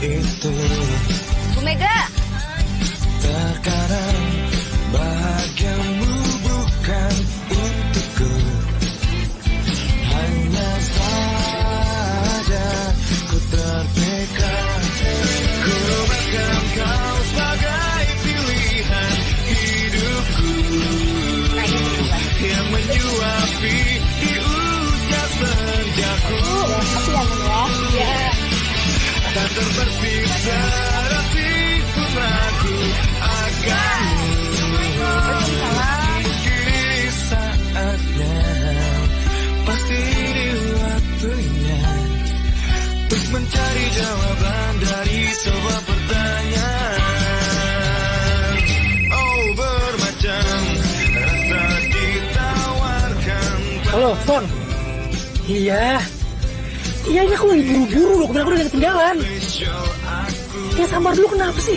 itu. Bu Mega. Terkadang bahagiamu bukan untukku. Hanya saja ku terpikat. Ku bahkan kau sebagai pilihan hidupku yang menyuapi di usia senjaku. Tak terbersih serasi pun ragu akanmu. Kini saatnya, pasti di waktunya, untuk mencari jawaban dari sebuah pertanyaan. Oh, bermacam rasa ditawarkan. Halo, Son. Iya. Iya, ini aku lagi buru-buru loh, aku udah ketinggalan. Ya sabar dulu, kenapa sih?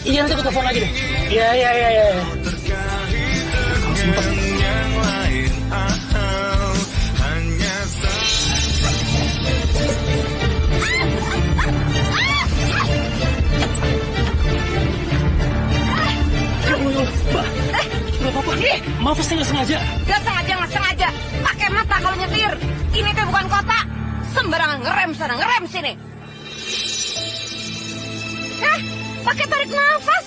Iya, nanti aku telepon lagi deh. Iya. Kalau sempet. Mbak, apa-apa. Maaf, saya nggak sengaja. Nggak sengaja. Pakai mata kalau nyetir. Ini tuh bukan kota. Sembarangan ngerem sana, ngerem sini. Pakai tarik nafas.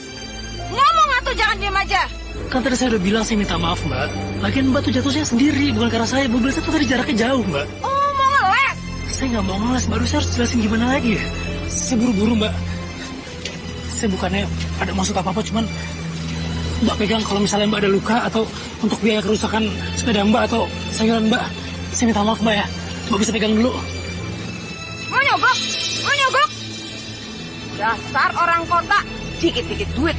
Ngomong atau jangan diam aja. Kan tadi saya udah bilang saya minta maaf, Mbak. Lagian Mbak tuh jatuhnya sendiri, bukan karena saya. Mobil saya tuh tadi jaraknya jauh, Mbak. Oh, mau ngeles? Saya nggak mau ngeles, baru saya harus jelasin gimana lagi ya. Saya buru-buru, Mbak. Saya bukannya ada maksud apa-apa, cuman Mbak pegang kalau misalnya Mbak ada luka atau untuk biaya kerusakan sepeda Mbak atau sayuran Mbak. Saya minta maaf, Mbak ya. Mbak bisa pegang dulu. Mau nyogok? Dasar orang kota. Dikit-dikit duit.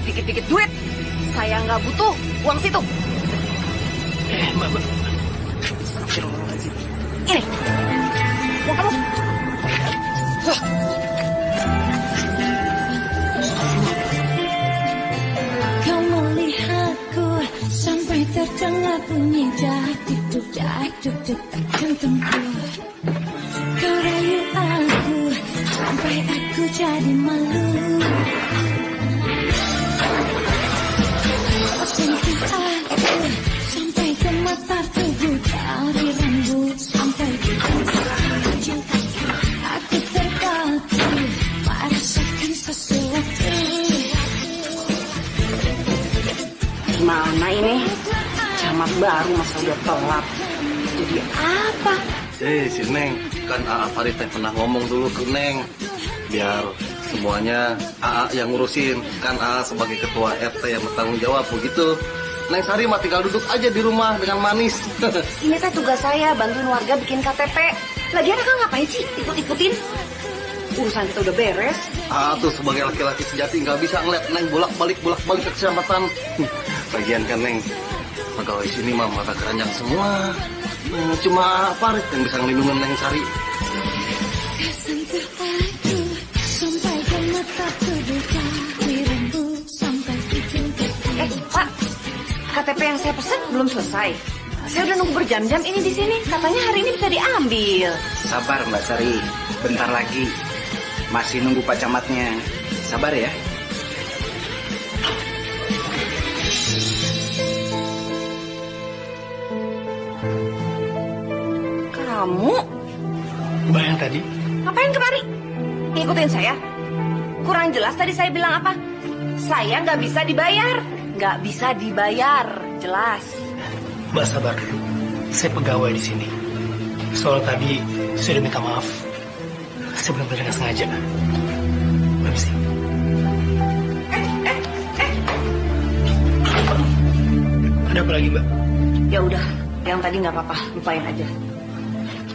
Saya nggak butuh uang situ. Mbak. Ini. Uang kamu. Kau melihatku sampai terdengar bunyi dak-duk jantungku. Kau rayu aku sampai aku jadi malu. Kau sentuh aku sampai ke mata tubuh, dari rambut sampai ke cinta. Aku terpaku merasakan sesuatu. Gimana ini? Camat baru masa udah telat. Jadi apa? Si Neng, kan AA Farid pernah ngomong dulu ke Neng, biar semuanya AA yang ngurusin. Kan AA sebagai ketua RT yang bertanggung jawab begitu. Neng Sari mah tinggal duduk aja di rumah dengan manis. Ini teh tugas saya, bantuin warga bikin KTP. Lagian akang ngapain sih ikut-ikutin? Urusan kita udah beres. AA tuh sebagai laki-laki sejati nggak bisa ngeliat Neng bolak-balik ke kecamatan. Bagian kan Neng, pegawai sini mah mata keranjang semua. Cuma Farid yang bisa ngelindungin Neng Sari. Sentuh aku sampai ke mata tubuh, dari rambut sampai ke cinta. Pak, KTP yang saya pesan belum selesai. Saya udah nunggu berjam-jam ini di sini. Katanya hari ini bisa diambil. Sabar Mbak Sari, bentar lagi. Masih nunggu Pak Camatnya. Sabar ya. Kamu? Mbak yang tadi? Ngapain kemari? Ngikutin saya? Kurang jelas tadi saya bilang apa? Saya nggak bisa dibayar. Nggak bisa dibayar. Jelas. Mbak sabar dulu. Saya pegawai di sini. Soal tadi saya udah minta maaf. Saya benar-benar nggak sengaja. Permisi. Ada apa lagi, Mbak? Ya udah, yang tadi nggak apa-apa, lupain aja.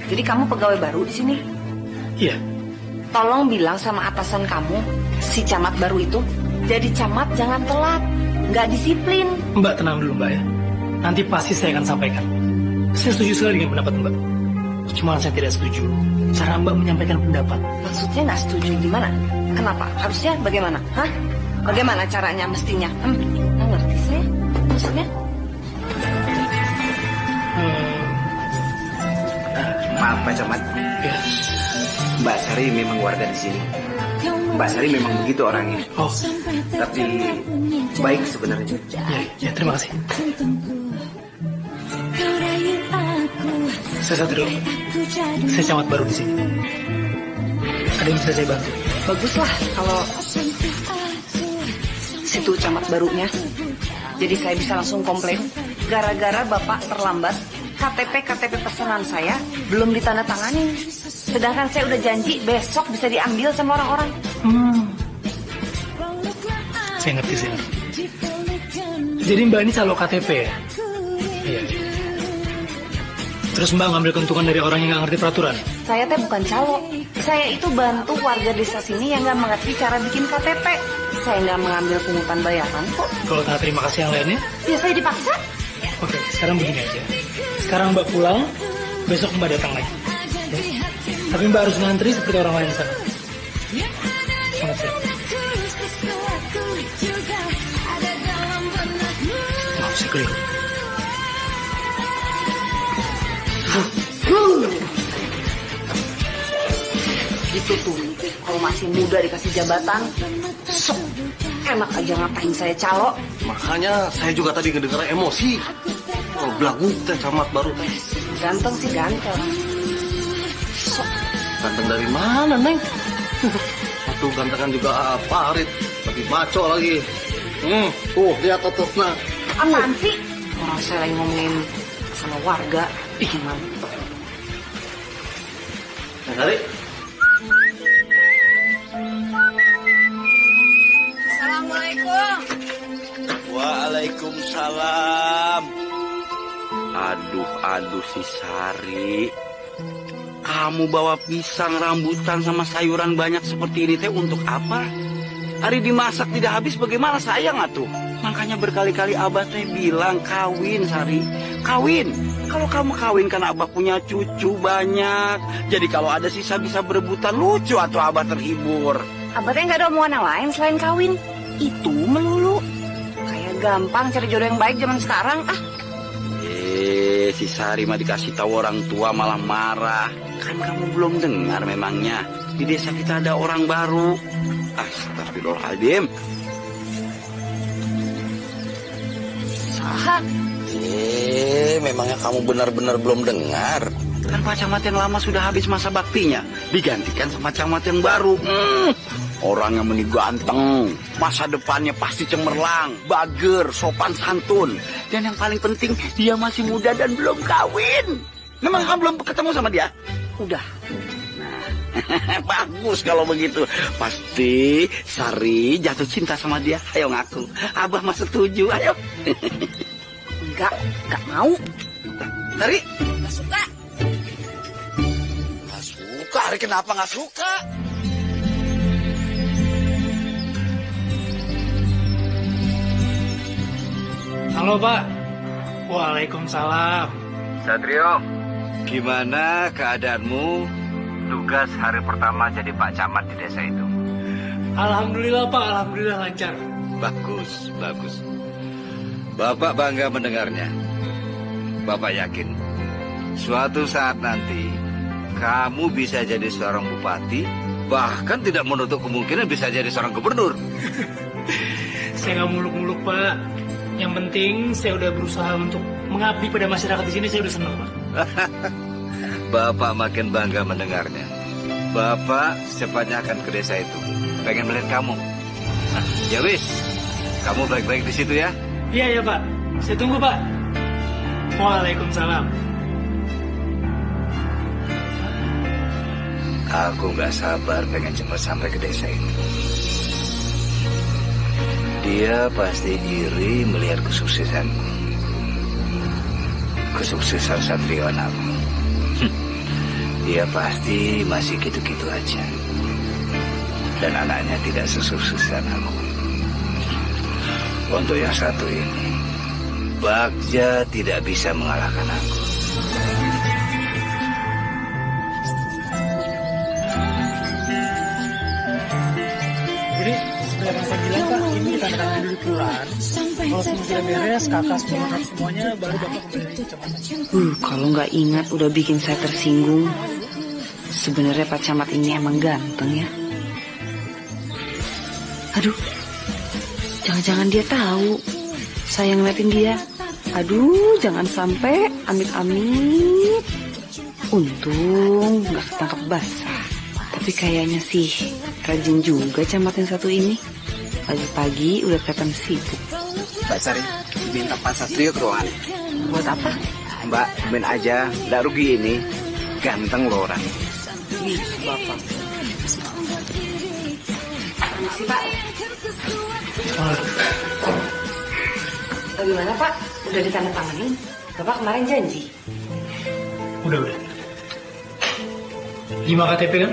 Jadi kamu pegawai baru di sini? Iya. Tolong bilang sama atasan kamu, si camat baru itu, jadi camat jangan telat, nggak disiplin. Mbak tenang dulu, Mbak ya. Nanti pasti saya akan sampaikan. Saya setuju sekali dengan pendapat Mbak. Cuma saya tidak setuju cara Mbak menyampaikan pendapat. Maksudnya nggak setuju gimana? Kenapa? Harusnya bagaimana? Hah? Bagaimana caranya mestinya? Nggak ngerti saya. Maksudnya? Maaf Pak Camat. Ya. Mbak Sari memang warga di sini. Mbak Sari memang begitu orangnya. Oh, Tapi baik sebenarnya. ya, terima kasih. Kau rayu aku, Saya Satrio, aku jadi saya camat baru di sini. Ada yang bisa saya bantu? Baguslah kalau sentuh aku. situ camat barunya. Jadi saya bisa langsung komplain. Gara-gara Bapak terlambat, KTP pesanan saya belum ditandatangani. Sedangkan saya udah janji besok bisa diambil sama orang-orang. Saya ngerti sih. Jadi Mbak ini calo KTP ya? Iya. Terus Mbak ngambil keuntungan dari orang yang nggak ngerti peraturan? Saya teh bukan calo. Saya itu bantu warga desa sini yang nggak mengerti cara bikin KTP. Saya nggak mengambil pungutan bayaran kok. Kalau tak terima kasih yang lainnya? Ya saya dipaksa. Oke, sekarang begini aja. Sekarang Mbak pulang, besok Mbak datang lagi. Ya? Tapi Mbak harus ngantri seperti orang lain sana. Selamat siang. Maaf sih keliru. Gitu tuh. Kalau masih muda dikasih jabatan, sok enak aja ngapain saya calo. Makanya saya juga tadi ngedengar emosi. Oh, belagu teh camat baru teh. Ganteng sih ganteng. Sok. Ganteng dari mana, Neng? Satu gantengan juga apa, Arit? Lebih maco lagi. Tuh, lihat ototnya. Apaan sih? Orang saya lagi ngomongin sama warga. Bikin malu. Neng Arit? Assalamualaikum. Waalaikumsalam. Aduh si Sari. Kamu bawa pisang, rambutan sama sayuran banyak seperti ini teh untuk apa? Hari dimasak tidak habis bagaimana sayang atuh? Makanya berkali-kali Abah teh bilang kawin Sari. Kawin. Kalau kamu kawin kan Abah punya cucu banyak. Jadi kalau ada sisa bisa berebutan lucu atau Abah terhibur. Abah teh nggak ada omongan yang lain selain kawin. Itu melulu. Kayak gampang cari jodoh yang baik zaman sekarang. Si Sari mah dikasih tahu orang tua malah marah. Kan kamu belum dengar memangnya di desa kita ada orang baru. Astagfirullahaladzim. Saha? Memangnya kamu benar-benar belum dengar? Kan Pak Camat yang lama sudah habis masa baktinya, digantikan sama camat yang baru. Orang yang ganteng, masa depannya pasti cemerlang, bager, sopan santun. Dan yang paling penting, dia masih muda dan belum kawin. Memang kamu belum ketemu sama dia? Udah. Nah, bagus kalau begitu. Pasti Sari jatuh cinta sama dia. Ayo ngaku. Abah mah setuju, ayo. Enggak mau. Sari? Enggak suka. Nggak suka, Ari kenapa nggak suka? Halo Pak. Waalaikumsalam. Satrio, gimana keadaanmu? Tugas hari pertama jadi Pak Camat di desa itu. Alhamdulillah Pak, alhamdulillah lancar. Bagus. Bapak bangga mendengarnya. Bapak yakin suatu saat nanti kamu bisa jadi seorang bupati, bahkan tidak menutup kemungkinan bisa jadi seorang gubernur. Saya nggak muluk-muluk Pak. Yang penting saya udah berusaha untuk mengabdi pada masyarakat di sini, saya udah senang Pak. Bapak makin bangga mendengarnya. Bapak secepatnya akan ke desa itu. Pengen melihat kamu. Nah, ya wis, kamu baik-baik di situ ya. Iya Pak. Saya tunggu Pak. Waalaikumsalam. Aku nggak sabar pengen cepat sampai ke desa itu. Dia pasti iri melihat kesuksesanku. Kesuksesan Satrio anakku. Dia pasti masih gitu-gitu aja. Dan anaknya tidak sesuksesan aku. Untuk yang satu ini, Bagja tidak bisa mengalahkan aku. Jadi seperti yang saya bilang Pak, ini ditandatangani dulu kelurahan. Kalau semua sudah beres, kakak semuanya baru Bapak kembali ke kecamatan. Kalau nggak ingat udah bikin saya tersinggung. Sebenarnya Pak Camat ini emang ganteng ya. Aduh, jangan-jangan dia tahu saya ngeliatin dia. Aduh, jangan sampai, amit-amit. Untung nggak ketangkep basah. Tapi kayaknya sih rajin juga camat yang satu ini. Pagi-pagi udah kelihatan sibuk. Mbak Sari, minta Pak Satrio ke ruangan. Buat apa? Mbak, main aja, nggak rugi ini. Ganteng loh orang. Ih, Bapak. Permisi, Pak. Bagaimana, Pak? Udah ditandatanganin? Bapak kemarin janji. Udah. 5 KTP kan?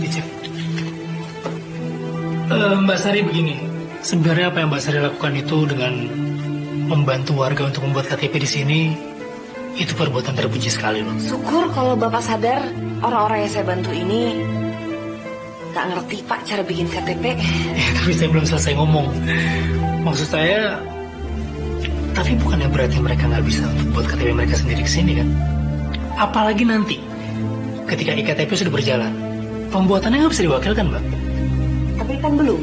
Dicek. Mbak Sari begini, sebenarnya apa yang Mbak Sari lakukan itu dengan membantu warga untuk membuat KTP di sini, itu perbuatan terpuji sekali loh. Syukur kalau Bapak sadar orang-orang yang saya bantu ini gak ngerti, Pak, cara bikin KTP. Tapi saya belum selesai ngomong. Maksud saya, tapi bukannya berarti mereka nggak bisa untuk buat KTP mereka sendiri ke sini kan? Apalagi nanti ketika iktp sudah berjalan, pembuatannya nggak bisa diwakilkan, Mbak. Tapi kan belum.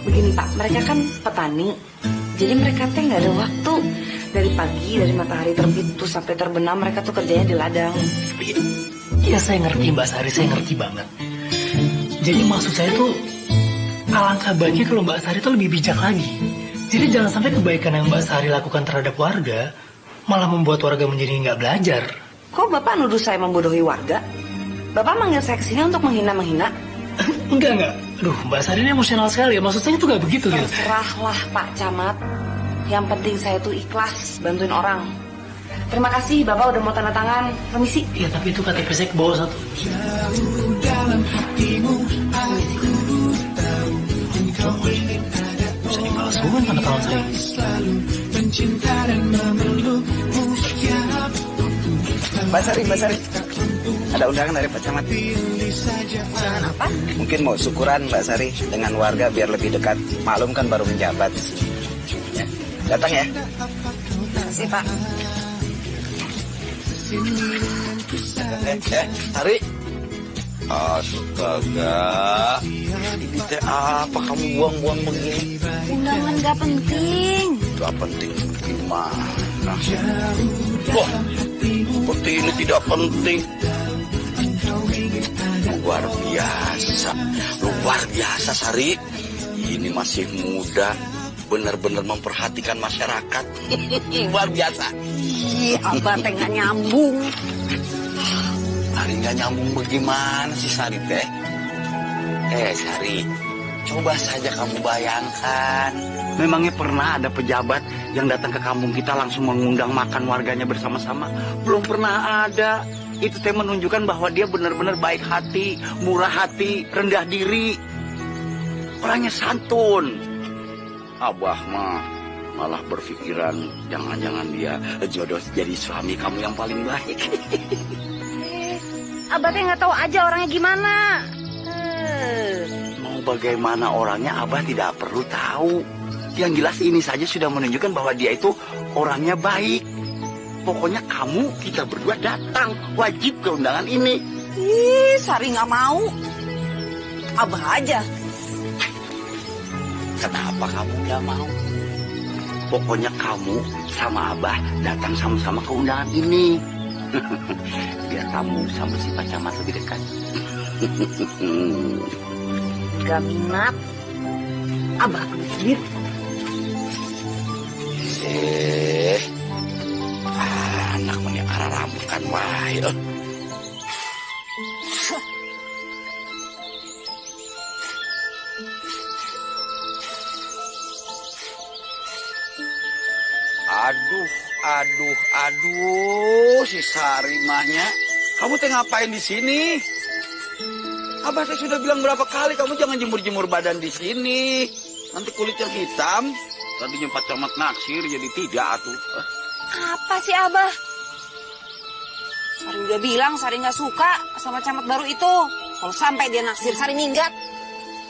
Begini, Pak, mereka kan petani, jadi mereka teh nggak ada waktu. Dari pagi, dari matahari terbit tuh sampai terbenam, mereka tuh kerjanya di ladang. Ya saya ngerti, Mbak Sari, saya ngerti banget. Jadi maksud saya tuh, alangkah baiknya kalau Mbak Sari tuh lebih bijak lagi. Jadi jangan sampai kebaikan yang Mbak Sari lakukan terhadap warga malah membuat warga menjadi nggak belajar. Kok Bapak nuduh saya membodohi warga? Bapak manggil saya kesini untuk menghina-menghina? Enggak. Aduh, Mbak Sari ini emosional sekali ya. Maksud saya itu nggak begitu gitu. Terserahlah, Pak Camat. Yang penting saya tuh ikhlas bantuin orang. Terima kasih, Bapak udah mau tanda tangan. Permisi. Iya, tapi itu KTP saya ke bawah 1. Bisa dibalas bukan tanda tangan saya? Mbak Sari. Ada undangan dari Pak Camat. Undangan apa? Mungkin mau syukuran Mbak Sari dengan warga biar lebih dekat. Maklum kan baru menjabat. Ya. Datang ya. Terima kasih, Pak. Sari. Astaga. Ini teh apa kamu buang-buang begini? Undangan gak penting. Gak penting gimana? Wah, seperti ini tidak penting. Luar biasa Sari. Ini masih muda, benar-benar memperhatikan masyarakat. Luar biasa. Ih, Abah teh gak nyambung. Sari nggak nyambung bagaimana sih Sari teh? Sari, coba saja kamu bayangkan. Memangnya pernah ada pejabat yang datang ke kampung kita langsung mengundang makan warganya bersama-sama? Belum pernah ada. Itu teh menunjukkan bahwa dia benar-benar baik hati, murah hati, rendah diri. Orangnya santun. Abah mah malah berpikiran jangan-jangan dia jodoh jadi suami kamu yang paling baik. Abah teh nggak tahu aja orangnya gimana. Mau bagaimana orangnya Abah tidak perlu tahu. Yang jelas ini saja sudah menunjukkan bahwa dia itu orangnya baik. Pokoknya kamu, kita berdua datang. Wajib ke undangan ini. Ih, Sari nggak mau. Abah aja. Kenapa kamu nggak mau? Pokoknya kamu sama Abah datang sama-sama ke undangan ini. Biar kamu sama si Pak Camat lebih dekat. Gak minat. Abah sendiri. Anak meniara rambut kan wae. Aduh, si Sari mahnya. Kamu teh ngapain di sini? Abah saya sudah bilang berapa kali kamu jangan jemur-jemur badan di sini. Nanti kulitnya hitam. Tadinya Pak Camat naksir jadi tidak tuh. Apa sih Abah? Sari udah bilang Sari nggak suka sama camat baru itu. Kalau sampai dia naksir Sari minggat.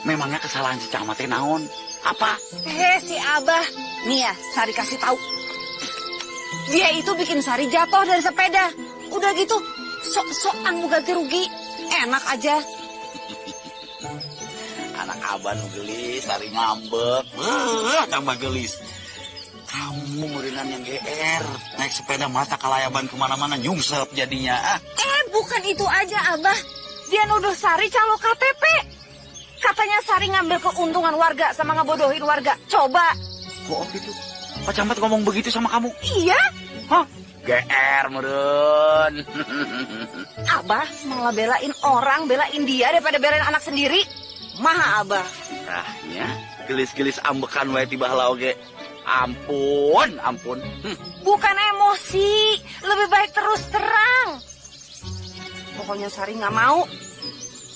Memangnya kesalahan si Camat teh naon? Apa? Si Abah. Nih ya, Sari kasih tahu. Dia itu bikin Sari jatuh dari sepeda. Udah gitu, sok-sokan mau ganti rugi. enak aja. Anak abah nu gelis, hari ngambek. Tambah gelis. Kamu murinan yang GR. Naik sepeda mata kalayaban kemana-mana nyungsep jadinya. Bukan itu aja, Abah. Dia nuduh Sari calo KTP. Katanya Sari ngambil keuntungan warga sama ngebodohin warga. Coba. Kok gitu? Pak Camat ngomong begitu sama kamu? Iya. Hah? GR meren. Abah malah belain orang, belain dia daripada belain anak sendiri. Maha Abah. Rahnya, gelis-gelis ambekan wae tiba halau ge. Ampun, ampun. Bukan emosi, lebih baik terus terang. Pokoknya Sari nggak mau.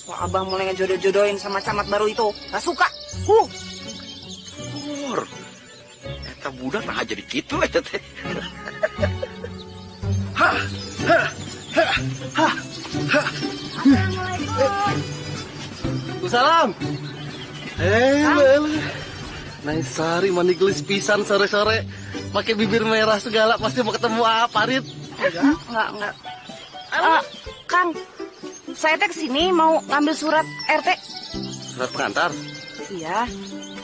Wah, Abah mulai ngejodoh-jodohin sama camat baru itu. Gak suka. Pur, eta budak nah jadi gitu eta teh. Assalamualaikum. Salam. Neng Sari mandi gelis pisan sore-sore. Pakai bibir merah segala pasti mau ketemu Farid. Enggak. Kang, saya teh kesini mau ngambil surat RT. Surat pengantar? Iya.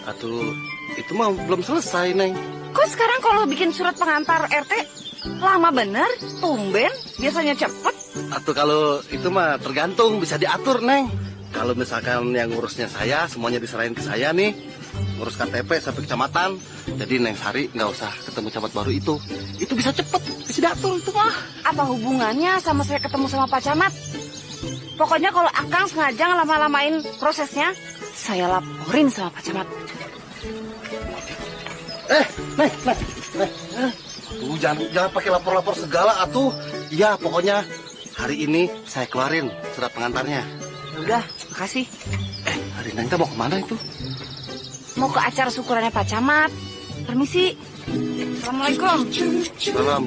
Atuh, itu mah belum selesai, Neng. Kok sekarang kalau bikin surat pengantar RT lama bener? Tumben, biasanya cepet. Atau kalau itu mah tergantung, bisa diatur, Neng. Kalau misalkan yang ngurusnya saya, semuanya diserahin ke saya nih. Ngurus KTP sampai kecamatan. Jadi Neng Sari nggak usah ketemu camat baru itu. Itu bisa cepet, bisa diatur itu mah. Apa hubungannya sama saya ketemu sama Pak Camat? Pokoknya kalau Akang sengaja ngelama-lamain prosesnya, saya laporin sama Pak Camat. Neng. Tuh, jangan pakai lapor-lapor segala atuh. Iya, pokoknya hari ini saya keluarin surat pengantarnya. Udah, makasih. Hari Neng mau kemana itu? Mau ke acara syukurannya Pak Camat. Permisi. Assalamualaikum. Salam.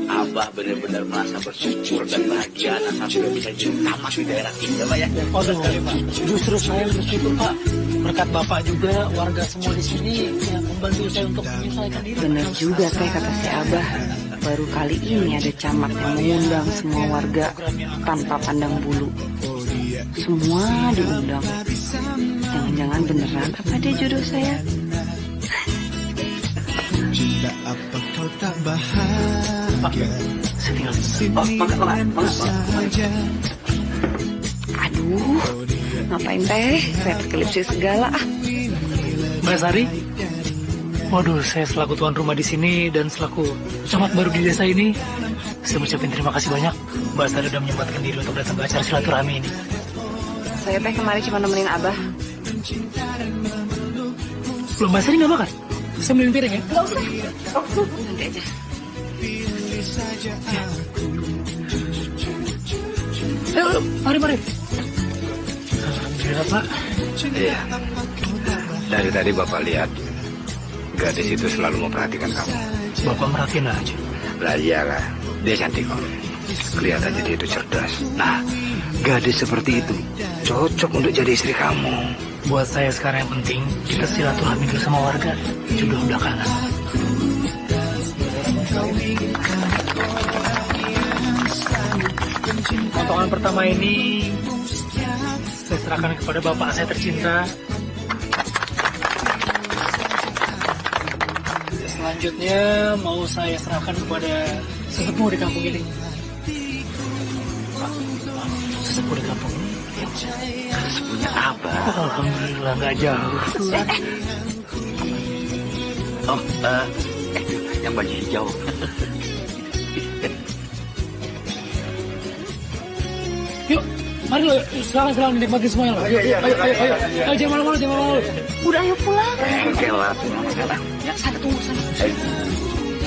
Abah benar-benar merasa bersyukur dan bahagia sampai bisa jadi tamat di daerah ini, Pak ya. Waduh, justru saya bersyukur Pak. Berkat Bapak juga, warga semua di sini yang membantu saya untuk menyelesaikan diri. Bener juga teh kata si Abah. Baru kali ini ada camat yang mengundang semua warga tanpa pandang bulu. Semua diundang. Jangan-jangan beneran apa dia jodoh saya? Apa kau tak bahagia? Aduh, ngapain teh? Saya pakai lipstick segala ah. Mbak Sari, waduh, saya selaku tuan rumah di sini dan selaku camat baru di desa ini, saya ucapin terima kasih banyak. Mbak Sari udah menyempatkan diri untuk datang ke acara silaturahmi ini. Saya teh kemarin cuma nemenin Abah. Belum, Mbak Sari nggak makan? Saya beliin piring ya? Nggak usah. Nanti aja. Ayo, mari. Alhamdulillah, Pak. Iya. Dari tadi Bapak lihat, gadis itu selalu memperhatikan kamu. Bapak merhatiin aja. Lah iyalah, dia cantik kok. Kelihatannya dia itu cerdas. Nah, gadis seperti itu cocok untuk jadi istri kamu. Buat saya sekarang yang penting, kita silaturahmi dulu sama warga. Jodoh belakangan. Potongan pertama ini saya serahkan kepada bapak saya tercinta. Selanjutnya mau saya serahkan kepada sesepuh di kampung ini. Sesepuh di kampung ini. Sepunya apa? Alhamdulillah nggak jauh. Oh, yang baju hijau. Yuk, mari lo, silakan dinikmati semuanya. Ayo, jangan malu-malu. Udah ayo pulang. Oke lah, sekarang. Ya, sana tunggu sana.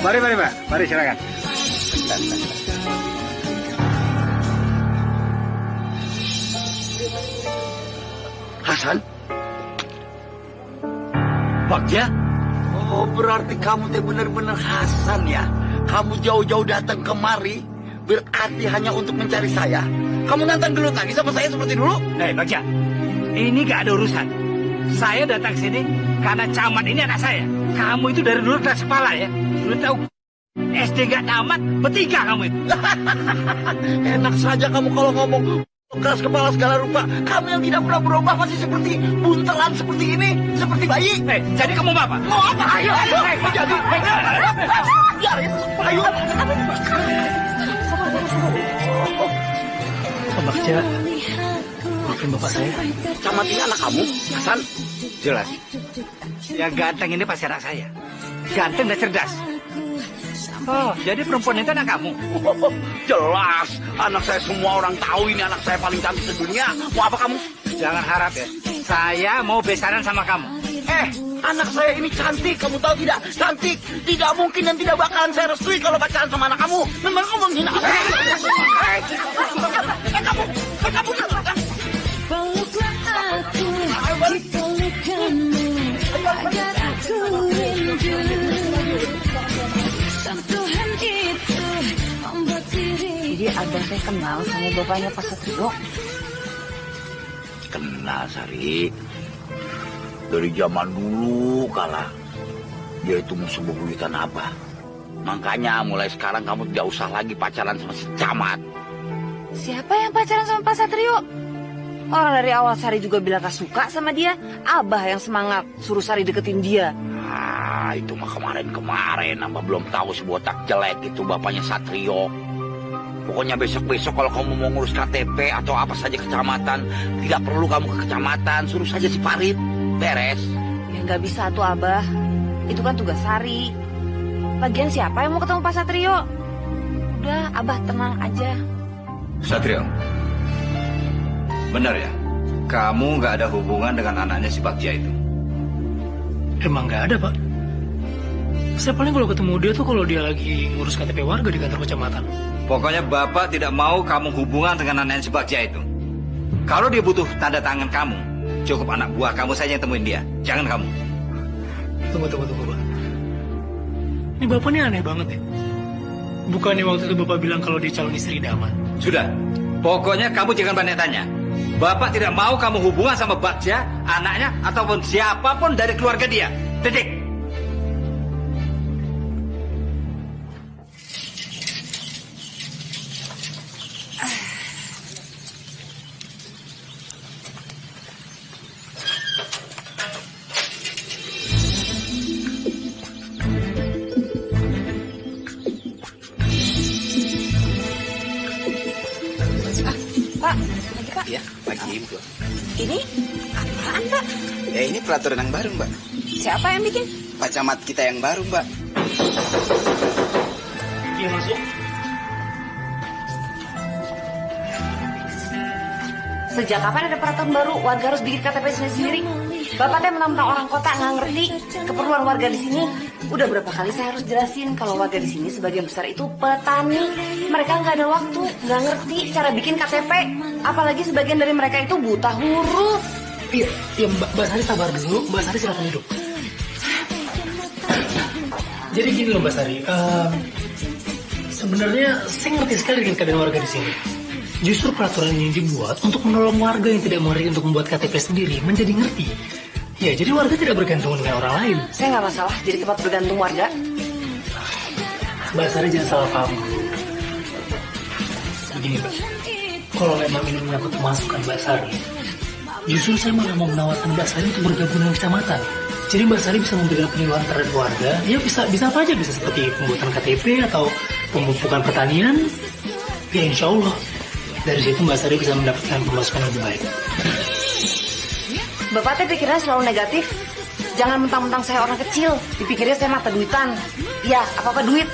Mari Pak, mari silakan. Hasan? Bagja? Oh, berarti kamu teh benar-benar Hasan ya? Kamu jauh-jauh datang kemari, berarti hanya untuk mencari saya? Kamu nantang dulu lagi sama saya seperti dulu? Bagja, ini gak ada urusan. Saya datang sini karena camat ini anak saya. Kamu itu dari dulu keras kepala ya. Lu tahu SD gak tamat, bertiga kamu itu. Enak saja kamu kalau ngomong. Keras kepala segala rupa. Kamu yang tidak pernah berubah masih seperti buntelan seperti ini, seperti bayi. Jadi kamu mau apa? Mau apa? Ayo. Jadi. Ayo. Pak Bagja, maafin bapak saya. Camat ini anak kamu, Hasan? Jelas. Yang ganteng ini pasti anak saya. Ganteng dan cerdas. Oh, jadi perempuan itu anak kamu? Jelas. Anak saya semua orang tahu ini anak saya paling cantik sedunia. Mau apa kamu? Jangan harap ya. Saya mau besaran sama kamu. Anak saya ini cantik. Kamu tahu tidak? Cantik. Tidak mungkin dan tidak bakalan saya restui kalau pacaran sama anak kamu. Memang kamu menghina aku. Kamu. Peluklah aku di pelukanmu agar aku rindu. Sentuhan itu membuat diri. Jadi abah saya kenal sama bapaknya Pak Satrio. Kenal, Sari. Dari zaman dulu kala dia itu musuh bebuyutan Abah. Makanya mulai sekarang kamu tidak usah lagi pacaran sama si camat. Siapa yang pacaran sama Pak Satrio? Orang dari awal Sari juga bilang gak suka sama dia. Abah yang semangat suruh Sari deketin dia. Itu mah kemarin. Abah belum tahu si botak jelek itu bapaknya Satrio. Pokoknya besok-besok kalau kamu mau ngurus KTP atau apa saja kecamatan, tidak perlu kamu ke kecamatan, suruh saja si Farid. Beres. Ya gak bisa tuh Abah. Itu kan tugas Sari. Lagian siapa yang mau ketemu Pak Satrio? Udah, Abah tenang aja. Satrio, benar ya? Kamu nggak ada hubungan dengan anaknya si Bagja itu? Emang nggak ada, Pak. Saya paling kalau ketemu dia tuh kalau dia lagi ngurus KTP warga di kantor kecamatan. Pokoknya Bapak tidak mau kamu hubungan dengan anaknya si Bagja itu. Kalau dia butuh tanda tangan kamu, cukup anak buah kamu saja yang temuin dia. Jangan kamu. Tunggu, Pak. Ini Bapak ini aneh banget ya. Bukannya waktu itu Bapak bilang kalau dia calon istri idaman. Sudah, pokoknya kamu jangan banyak tanya. Bapak tidak mau kamu hubungan sama Bagja, anaknya, ataupun siapapun dari keluarga dia. Titik. Ini apaan, Pak? Ya ini peraturan yang baru, Mbak. Siapa yang bikin? Pak Camat kita yang baru, Mbak. Iya, masuk. Sejak kapan ada peraturan baru warga harus bikin KTP sendiri? Bapak teh menantang orang kota nggak ngerti keperluan warga di sini. Udah berapa kali saya harus jelasin kalau warga di sini sebagian besar itu petani. Mereka nggak ada waktu, nggak ngerti cara bikin KTP. Apalagi sebagian dari mereka itu buta huruf. Iya, Mbak Sari sabar dulu. Mbak Sari silakan hidup. Jadi gini loh Mbak Sari. Sebenarnya saya ngerti sekali dengan keadaan warga di sini. Justru peraturan ini dibuat untuk menolong warga yang tidak mengerti untuk membuat KTP sendiri menjadi ngerti. Ya, jadi warga tidak bergantung dengan orang lain. Saya nggak masalah jadi tempat bergantung warga. Mbak Sari jangan salah paham. Begini Mbak, kalau memang ini menyangkut masukan Mbak Sari, justru saya malah mau menawarkan Mbak Sari untuk bergabung dengan kecamatan. Jadi Mbak Sari bisa memberikan penyuluhan terhadap warga. Ya bisa apa aja, bisa seperti pembuatan KTP atau pemupukan pertanian. Ya insya Allah dari situ Mbak Sari bisa mendapatkan pemasukan yang lebih baik. Bapak teh pikirnya selalu negatif. Jangan mentang-mentang saya orang kecil, dipikirnya saya mata duitan. Ya, apa-apa duit.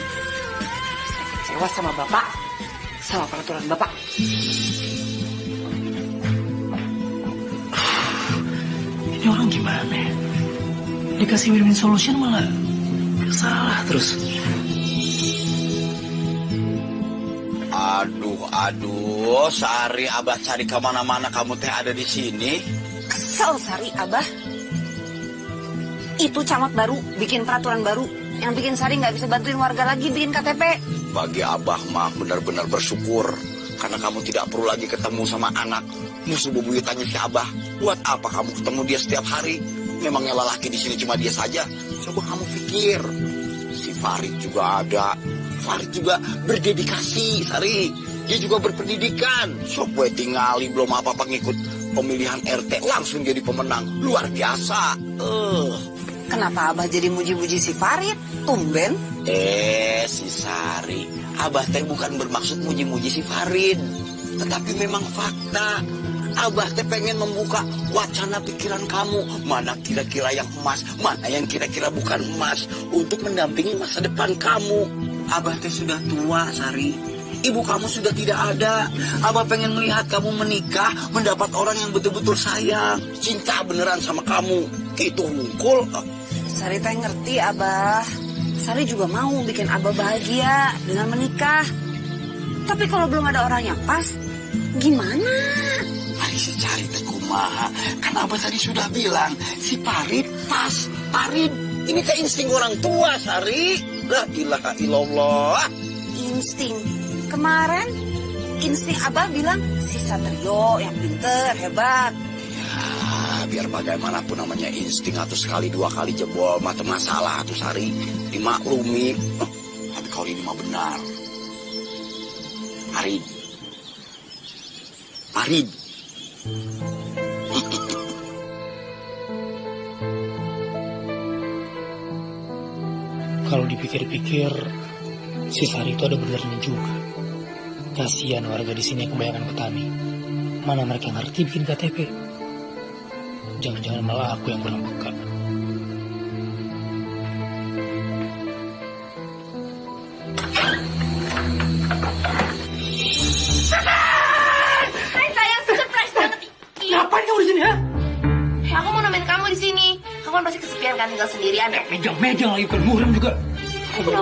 Saya kecewa sama Bapak, sama peraturan Bapak. Ini orang gimana ya? Dikasih win-win solution malah salah terus. Aduh, Sari, Abah cari kemana-mana kamu teh ada di sini. Kesel Sari, Abah. Itu camat baru, bikin peraturan baru. Yang bikin Sari nggak bisa bantuin warga lagi bikin KTP. Bagi Abah mah benar-benar bersyukur. Karena kamu tidak perlu lagi ketemu sama anak musuh bebuyutannya si Abah. Buat apa kamu ketemu dia setiap hari? Memangnya lelaki di sini cuma dia saja? Coba kamu pikir. Si Farid juga ada. Farid juga berdedikasi, Sari. Dia juga berpendidikan. Sok gue tinggali belum apa-apa ngikut pemilihan RT langsung jadi pemenang. Luar biasa. Kenapa Abah jadi muji-muji si Farid? Tumben. Si Sari, Abah teh bukan bermaksud muji-muji si Farid. Tetapi memang fakta. Abah teh pengen membuka wacana pikiran kamu. Mana kira-kira yang emas, mana yang kira-kira bukan emas. Untuk mendampingi masa depan kamu. Abah teh sudah tua, Sari. Ibu kamu sudah tidak ada. Abah pengen melihat kamu menikah, mendapat orang yang betul-betul sayang, cinta beneran sama kamu. Itu hungkul. Sari teh ngerti Abah. Sari juga mau bikin Abah bahagia dengan menikah. Tapi kalau belum ada orang yang pas, gimana? Hari si cari teh kumaha. Kan Abah tadi sudah bilang, si Farid pas. Farid, ini teh insting orang tua, Sari. La ilaha illallah. Insting. Kemarin insting Abah bilang si Satrio yang pinter, hebat. Ya, biar bagaimanapun namanya insting atau sekali dua kali jebol mah teu masalah atuh Sari. Dimaklumi. Tapi kalau ini mah benar. Farid. Kalau dipikir-pikir, si Sari itu ada benernya juga. Kasihan warga di sini yang kebanyakan petani. Mana mereka ngerti bikin KTP? Jangan-jangan malah aku yang kurang peka. Hai sayang, surprise banget. Ngapain kamu di sini, ha? Aku mau nemenin kamu di sini. Kamu kan pasti kesepian kan tinggal sendirian. Megang-megang lagi bukan muhrim juga. Kamu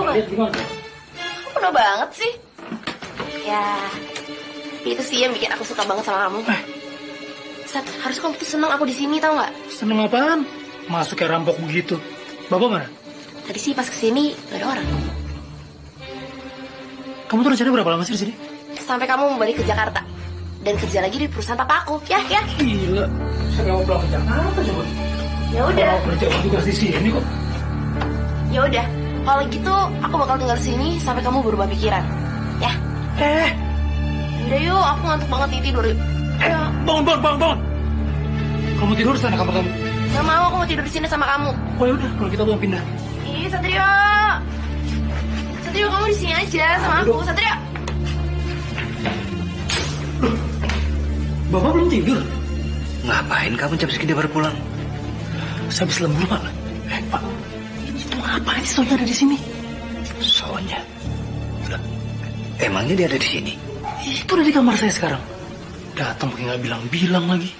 penuh banget sih. Ya, itu sih yang bikin aku suka banget sama kamu. Sat, harus kamu tuh seneng aku di sini, tau nggak? Seneng apaan? Masuk kayak rampok begitu. Bapak mana? Tadi sih pas kesini gak ada orang. Kamu tuh rencana berapa lama sih di sini? Sampai kamu mau balik ke Jakarta dan kerja lagi di perusahaan papa aku, ya? Gila, saya nggak mau pulang ke Jakarta coba. Ya udah. Kalau kerja tugas di sini kok. Ya udah, kalau gitu aku bakal tinggal di sini sampai kamu berubah pikiran, ya? Udah yuk, aku ngantuk banget nih, tidur yuk. Bangun. Kamu tidur sana kamar kamu. Gak mau, aku mau tidur di sini sama kamu. Oh yaudah, kalau kita mau pindah. Ih, Satrio, kamu di sini aja sama aku, Satrio. Bapak belum tidur? Ngapain kamu jam segini baru pulang? Saya habis lembur, Pak. Pak, itu ngapain sih Sonya ada di sini? Sonya? Emangnya dia ada di sini? Itu udah di kamar saya sekarang. Datang pakai nggak bilang-bilang lagi.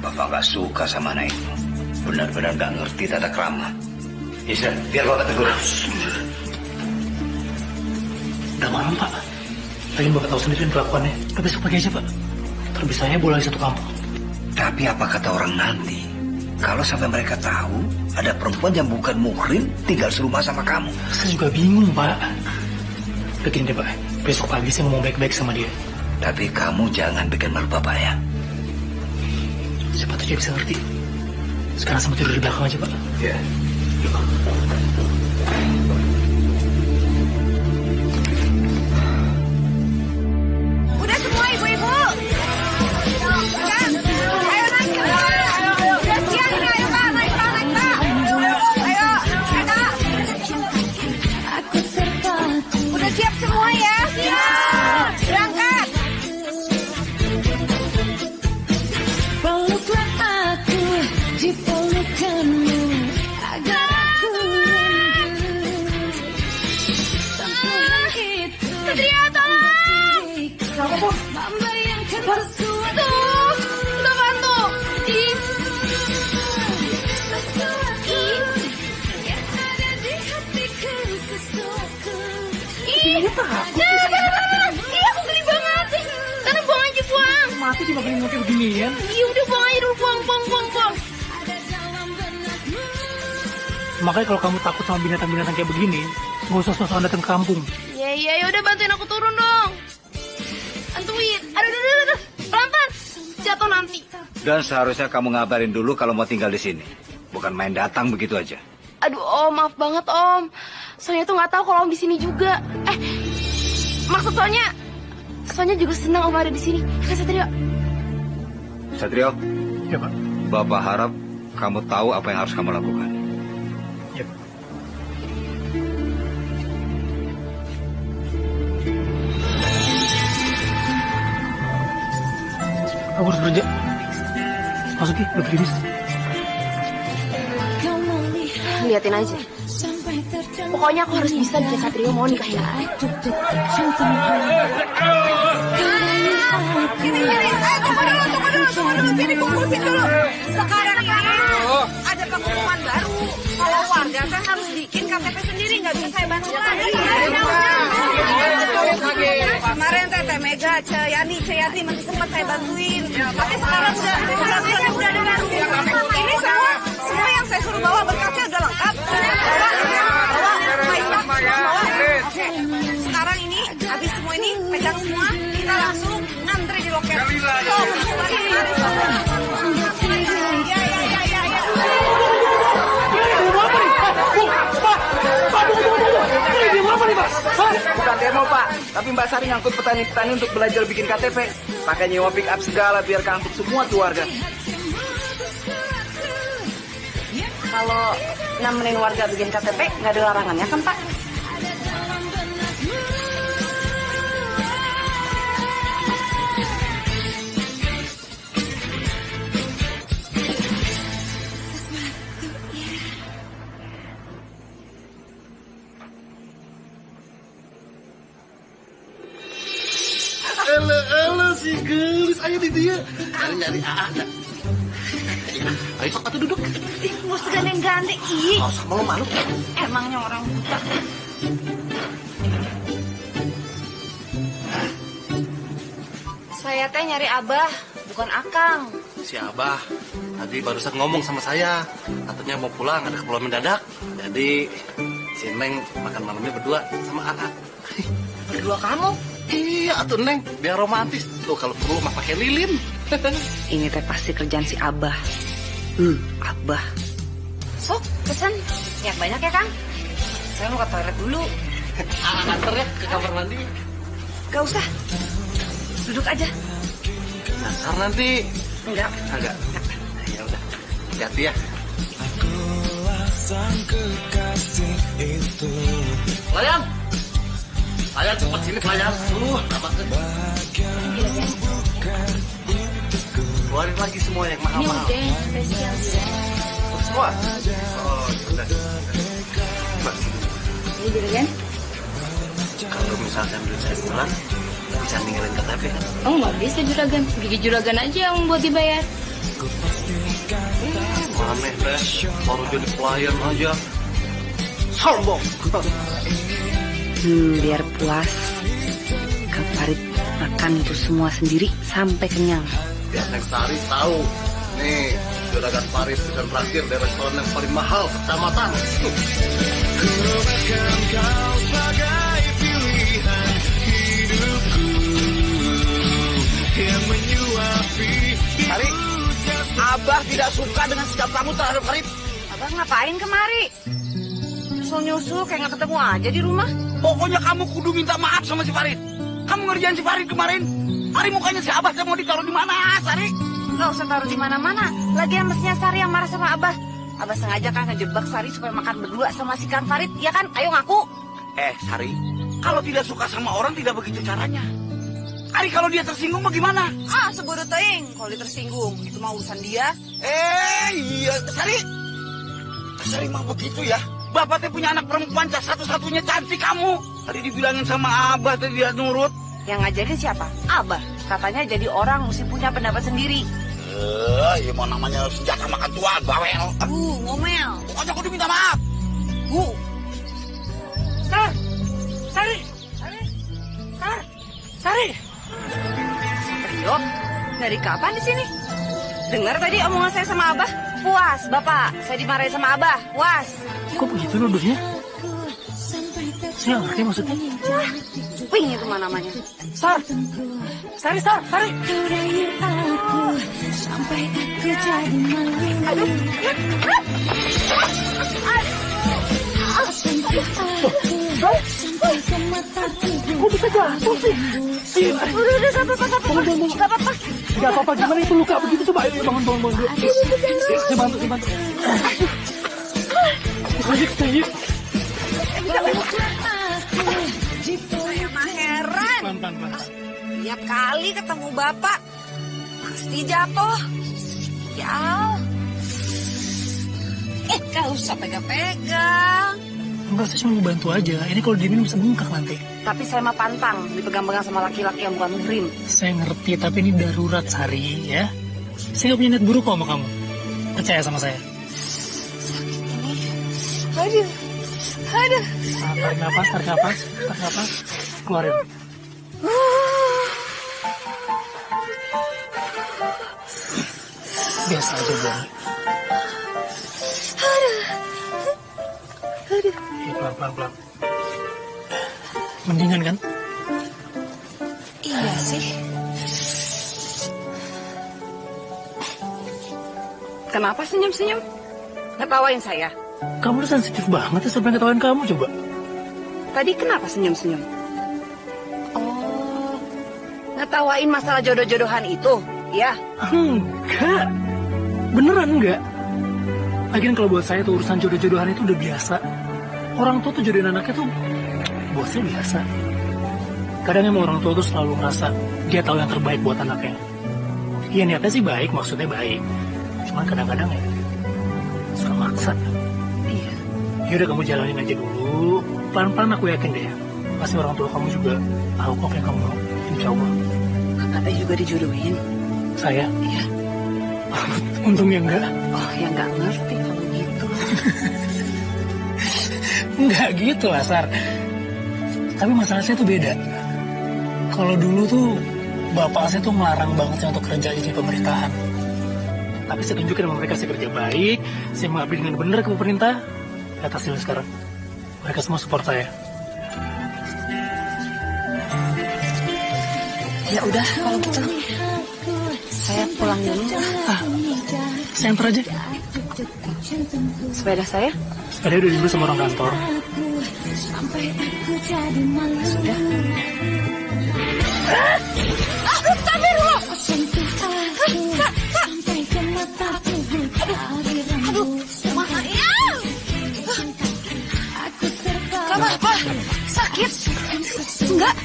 Bapak nggak suka sama anak itu. Benar-benar nggak ngerti tata krama. Bisa, biar Bapak tegur. Udah malam, Pak. Tadi Bapak tahu sendiri kelakuannya. Udah besok pagi aja, Pak. Terbisanya bola di satu kampung. Tapi apa kata orang nanti? Kalau sampai mereka tahu ada perempuan yang bukan muhrim tinggal serumah sama kamu. Saya juga bingung, Pak. Begini deh, Pak. Besok pagi saya ngomong baik-baik sama dia. Tapi kamu jangan bikin malu Bapak ya. Siapa tuh dia bisa ngerti. Sekarang sama tidur di belakang aja, Pak. Ya. Udah semua ibu-ibu. Ayo naik. Udah siang ini, ayo Pak. Naik Pak. Ayo, udah siap semua ya? Siap. Berangkat. Peluklah aku di pelukanmu agar aku rindu. Sampai itu Satria, tolong. membayangkan sesuatu Udah bantu. yang ada di hatiku sesuatu. Ih, aku geli banget. Karena buang aja, buang. Mati dimakan kayak beginian. Iya, udah buang aja dulu, buang. Makanya kalau kamu takut sama binatang-binatang kayak begini, nggak usah sok-sokan datang ke kampung. Ya udah bantuin aku turun dong. Bantuin. Aduh. Pelan-pelan. Jatuh nanti. Dan seharusnya kamu ngabarin dulu kalau mau tinggal di sini. Bukan main datang begitu aja. Aduh, Om, maaf banget, Om. Soalnya tuh nggak tahu kalau Om di sini juga. Maksud Sonya, Soalnya juga senang Om ada di sini. Kan Satrio? Satrio, Ya, Pak. Bapak harap kamu tahu apa yang harus kamu lakukan. Ya. Aku harus kerja. Masuk ya, udah gerimis. Liatin aja. Pokoknya aku harus bisa bikin Satrio mau nikahin aku. Sini. Tunggu dulu. Sini kumpulin dulu. Sekarang ini ada pengumuman baru. Kalau warga kan harus bikin KTP sendiri, nggak bisa saya bantu lagi. Kemarin Teh Mega, Ceyati masih sempat saya bantuin. Tapi sekarang udah ada baru. Ini semua yang saya suruh bawa berkasnya udah lengkap. Bawa. Oke. Sekarang ini habis semua ini pegang semua, kita langsung ngantri di loket. Bukan demo Pak, tapi Mbak Sari ngangkut petani-petani untuk belajar bikin KTP. Pakai nyewa pick up segala biar keangkut semua keluarga. Kalau nemenin warga bikin KTP nggak ada larangannya kan Pak? Ele si gelis ayo di dia. Nyari ada. Ayo sok atuh duduk. Ih, mesti gandeng-gandeng. Ih, Sama lo malu. emangnya orang buta. Saya teh nyari Abah, bukan Akang. Si Abah tadi barusan ngomong sama saya, katanya mau pulang ada keperluan mendadak. Jadi si Neng makan malamnya berdua sama Aa. Berdua kamu? Iya atuh Neng, biar romantis. Tuh kalau perlu mah pakai lilin. Ini teh pasti kerjaan si Abah. Abah. Sok, pesan. Yang banyak ya, Kang? Saya mau ke toilet dulu. Antar ya ke kamar mandi. Gak usah. Duduk aja. Ntar nanti. Enggak. Agak. Ya udah. Hati-hati ya. Layan. Layan cepat sini Layan. Lama kan. Keluarin lagi semua yang mahal-mahal. Ini udah spesial. Semua? Oh, udah. Ini juragan? Kalau misalkan duit saya kurang, bisa ninggalin KTP kan? Oh nggak bisa juragan. Gigi juragan aja yang buat dibayar. Aneh deh, baru jadi pelayan aja. Sombong. Biar puas. Kak Farid makan itu semua sendiri sampai kenyang. Biar Neng Sari tahu. Nih, juragan Farid sudah terakhir dari restoran yang paling mahal kecamatan. Sari, Abah tidak suka dengan sikap kamu terhadap Farid. Abah ngapain kemari? Nyusul kayak nggak ketemu aja di rumah. Pokoknya kamu kudu minta maaf sama si Farid. Kamu ngerjain si Farid kemarin. Hari mukanya si Abah mau ditaruh di mana, Sari? Nggak usah taruh di mana-mana. Lagian mestinya Sari yang marah sama Abah. Abah sengaja kan ngejebak Sari supaya makan berdua sama si Kang Farid. Iya kan? Ayo ngaku. Sari, kalau tidak suka sama orang tidak begitu caranya. Hari kalau dia tersinggung bagaimana? Ah, sebodoh teing. Kalau dia tersinggung, itu mah urusan dia. Iya, Sari. Sari mah begitu ya. Bapak teh punya anak perempuan satu-satunya cantik kamu. Tadi dibilangin sama Abah tadi dia nurut. Yang ngajarin siapa? Abah. Katanya jadi orang mesti punya pendapat sendiri. Ya mau namanya senjata makan tua, bawel. Ngomel. Pokoknya kudu minta maaf. Sari! Trio, dari kapan di sini? Dengar tadi omongan saya sama Abah? Puas, Bapak. Saya dimarahin sama Abah. Puas. Kok begitu nuduhnya? Saya ngerti maksudnya. Ping itu mana namanya? Sari! Sampai aku jadi malu. Sampai aku Kok bisa jatuh sih? Udah, sabar, Pak. Gak apa-apa. Gak apa-apa, gimana itu luka begitu? Coba, ayo bangun dulu. Saya bantu. Ayo. Saya mah heran. Pelan. Tiap kali ketemu Bapak, pasti jatuh. Ya. Gak usah pegang-pegang. Enggak, saya cuma mau bantu aja. Ini kalau diminum bisa bengkak nanti. Tapi saya mah pantang dipegang-pegang sama laki-laki yang bukan muhrim. Saya ngerti, tapi ini darurat, Sari, ya. Saya nggak punya niat buruk kok sama kamu. Percaya sama saya. Aduh. Tarik nafas. Keluarin. Biasa aja, Bang. Pelan. Mendingan kan? Iya sih. Kenapa senyum-senyum? Ngetawain saya? Kamu tuh sensitif banget ya sampai ngetawain kamu coba. Tadi kenapa senyum-senyum? Oh, ngetawain masalah jodoh-jodohan itu, ya? Enggak. Beneran enggak. Lagian kalau buat saya tuh urusan jodoh-jodohan itu udah biasa. Orang tua tuh jodohin anaknya tuh buat saya biasa. Kadang emang orang tua tuh selalu ngerasa dia tahu yang terbaik buat anaknya. Iya, niatnya sih baik, maksudnya baik. Cuman kadang-kadang ya suka maksa. Iya. Yaudah, kamu jalanin aja dulu. Pelan-pelan, aku yakin deh. Pasti orang tua kamu juga tahu kok yang kamu mau. Insya Allah. Kakak teh juga dijodohin. Saya? Iya. Untungnya enggak. Oh, ya nggak ngerti kalau gitu. Enggak gitu lah, Sar. Tapi masalah saya tuh beda. Kalau dulu tuh bapak saya tuh ngelarang banget saya untuk kerja di pemerintahan. Tapi saya tunjukin sama mereka saya kerja baik, saya mengabdi dengan benar ke pemerintah. Lihat hasilnya sekarang. Mereka semua support saya. Ya udah, kalau gitu saya pulang dulu. Saya antar aja. Sepeda saya? Sepeda udah dibeli sama orang kantor. Sudah. Astagfirullah. Aduh, mana ya? Kenapa? Sakit? Enggak?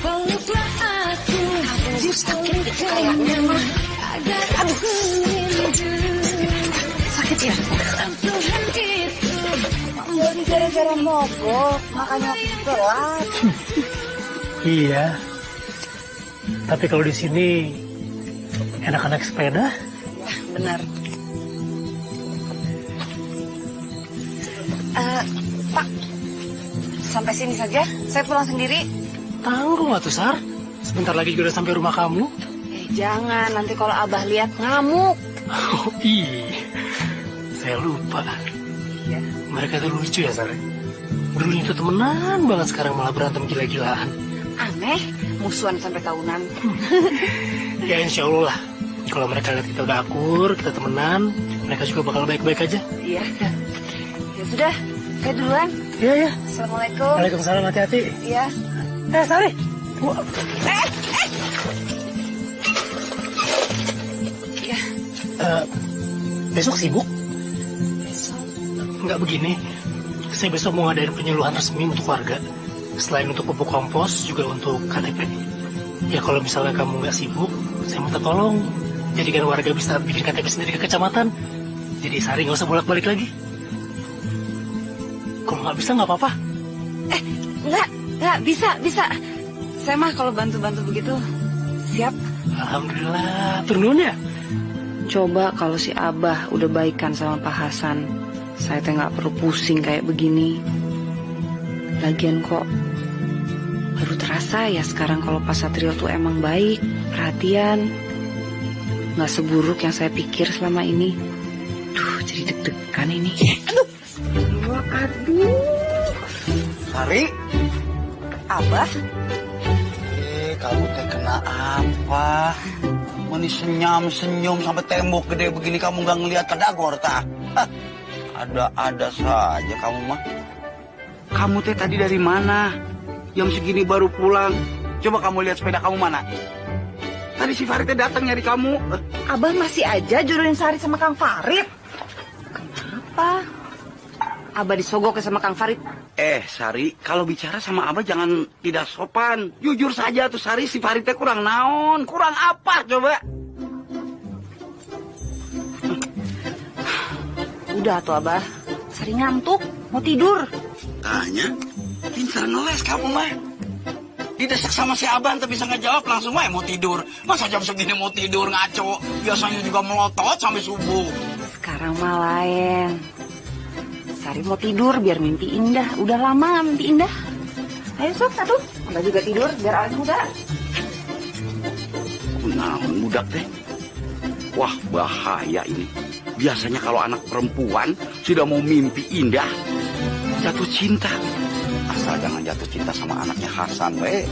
Aduh, sakit gitu kayaknya mah. Aduh. Sakit ya? Jadi gara-gara mogok, makanya aku telat. Iya. Tapi kalau di sini enak naik sepeda. Benar. Pak, sampai sini saja. Saya pulang sendiri. Tanggung atuh, Sar. Sebentar lagi juga udah sampai rumah kamu. Jangan, nanti kalau Abah lihat ngamuk. Oh iya, saya lupa. Iya. Mereka tuh lucu ya, Sar. Dulunya tuh temenan banget, sekarang malah berantem gila-gilaan. Aneh, musuhan sampai tahunan. Ya insya Allah lah. Kalau mereka lihat kita udah akur, kita temenan, mereka juga bakal baik-baik aja. Iya. Ya sudah, saya duluan. Iya, iya. Assalamualaikum. Waalaikumsalam, hati-hati. Iya. Sari. Iya. Besok sibuk? Enggak, begini. Saya besok mau ngadain penyuluhan resmi untuk warga. Selain untuk pupuk kompos, juga untuk KTP. Ya kalau misalnya kamu nggak sibuk, saya minta tolong. Jadikan warga bisa bikin KTP sendiri ke kecamatan. Jadi Sari nggak usah bolak-balik lagi. Kalau nggak bisa nggak apa-apa. Nggak bisa. Saya mah kalau bantu-bantu begitu, siap. Alhamdulillah, turun ya. Coba kalau si Abah udah baikan sama Pak Hasan, saya teh nggak perlu pusing kayak begini. Lagian kok baru terasa ya sekarang kalau Pak Satrio tuh emang baik, perhatian, nggak seburuk yang saya pikir selama ini. Duh, jadi deg-degan ini. Aduh. Sari, Abah, kamu teh kena apa? Meni senyum sampai tembok gede begini kamu nggak ngelihat ke Dagor tah? Ada-ada saja kamu mah. Kamu teh tadi dari mana? Jam segini baru pulang. Coba kamu lihat sepeda kamu mana? Tadi si Farid teh datang nyari kamu. Abah masih aja jodohin Sari sama Kang Farid. Kenapa? Abah disogok sama Kang Farid. Sari, kalau bicara sama Abah jangan tidak sopan. Jujur saja tuh Sari, si Farid teh kurang naon, kurang apa coba? Udah tuh Abah, Sari ngantuk, mau tidur. Tanya, pintar ngeles kamu mah. Didesak sama si Abah tapi bisa ngejawab langsung mah mau tidur. Masa jam segini mau tidur ngaco? Biasanya juga melotot sampai subuh. Sekarang mah lain. Sari mau tidur biar mimpi indah. Udah lama gak mimpi indah. Ayo sok satu. Abah juga tidur biar awet muda. Naon budak teh? Wah bahaya ini. Biasanya kalau anak perempuan sudah mau mimpi indah, jatuh cinta. Asal jangan jatuh cinta sama anaknya Hasan, we.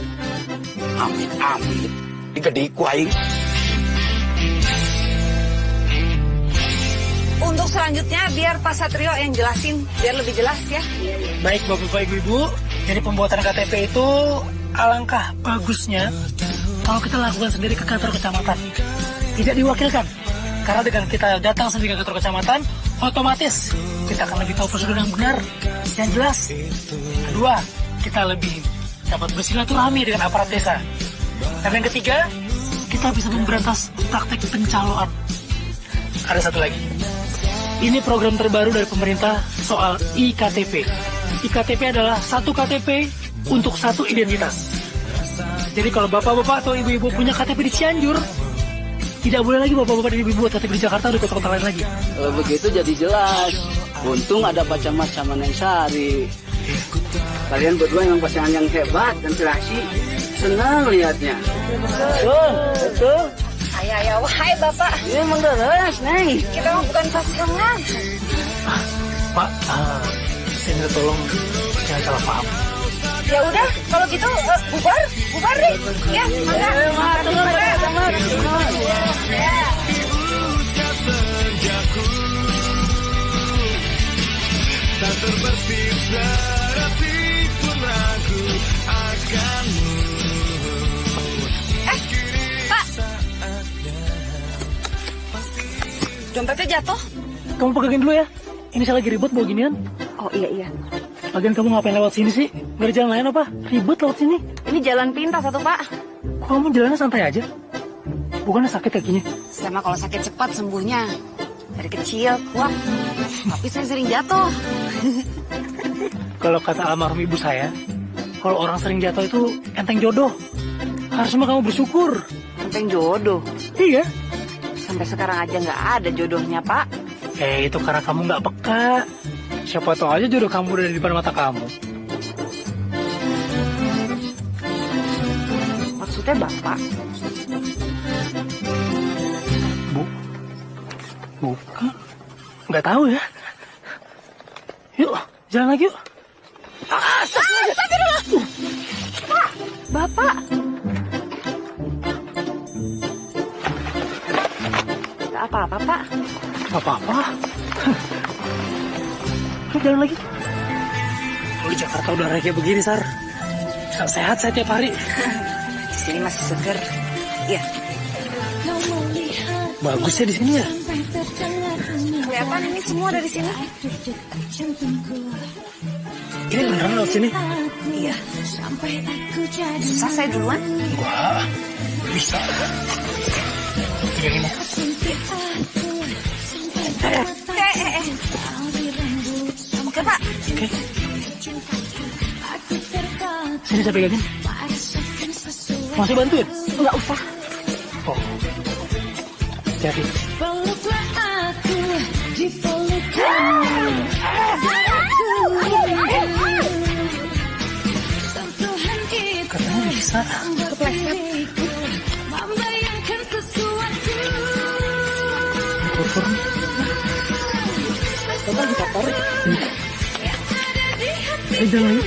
Amit-amit, digediku aing. Untuk selanjutnya biar Pak Satrio yang jelasin, biar lebih jelas ya. Baik Bapak Ibu, jadi pembuatan KTP itu alangkah bagusnya kalau kita lakukan sendiri ke kantor kecamatan. Tidak diwakilkan. Karena dengan kita datang sendiri ke kantor kecamatan, otomatis kita akan lebih tahu prosedur yang benar, yang jelas. Kedua, kita lebih dapat bersilaturahmi dengan aparat desa. Dan yang ketiga, kita bisa memberantas praktek pencaloan. Ada satu lagi. Ini program terbaru dari pemerintah soal IKTP. IKTP adalah satu KTP untuk satu identitas. Jadi kalau bapak-bapak atau ibu-ibu punya KTP di Cianjur, tidak boleh lagi bapak-bapak dan ibu-ibu KTP di Jakarta atau di kota-kota lain lagi. Kalau begitu jadi jelas. Untung ada Pak Camat sama Neng Sari. Kalian berdua memang pasangan yang hebat dan serasi. Senang lihatnya. Betul. Ayah, wahai bapak. Ini emang deres, Neng. Kita mah bukan pasangan. Pak, saya minta tolong jangan salah paham. Ya udah, kalau gitu bubar deh. Ya, tak terbersih sedetik pun ragu akanmu. Pak, dompetnya jatuh. Kamu pegangin dulu ya. Ini saya lagi ribut bawa ginian. Oh iya. Lagian kamu ngapain lewat sini sih? Gak ada jalan lain apa? Ribet lewat sini. Ini jalan pintas satu Pak. Kok kamu jalannya santai aja? Bukannya sakit kakinya? Saya mah kalau sakit cepat sembuhnya. Dari kecil kuat. Tapi saya sering jatuh. Kalau kata almarhum ibu saya, kalau orang sering jatuh itu enteng jodoh. Harusnya kamu bersyukur. Enteng jodoh? Iya. Sampai sekarang aja nggak ada jodohnya Pak. Itu karena kamu nggak peka. Siapa tahu aja jodoh kamu udah di depan mata kamu. Maksudnya Bapak? Bukan. Nggak tahu ya. Yuk, jalan lagi yuk. Astagfirullah. Pak, Bapak. Gak apa-apa, Pak. Apa-apa. Jalan lagi. Kalau di Jakarta udah kayak begini, Sar. Sehat saya tiap hari. Di sini masih seger. Iya. Bagus ya di sini ya. Kelihatan ini semua dari sini. Ini beneran lewat sini? Iya. Susah saya duluan? Wah, bisa. Ini. Oke, Pak. Oke. Sini saya pegangin. Masih bantuin? Nggak usah. Oh. Jadi. Katanya bisa. Kepleset. Telepon. Coba kita taruh. Jangan lagi.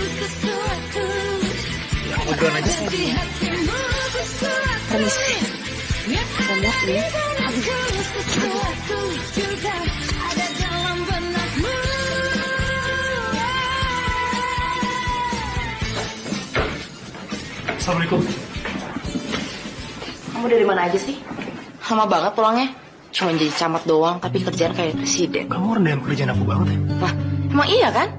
Ya, ngobrol aja. Permisi. Lihat ya. Assalamualaikum. Kamu dari mana aja sih? Lama banget pulangnya. Cuma jadi camat doang, tapi kerjaan kayak presiden. Kamu rendahin pekerjaan aku banget ya? Wah, emang iya kan?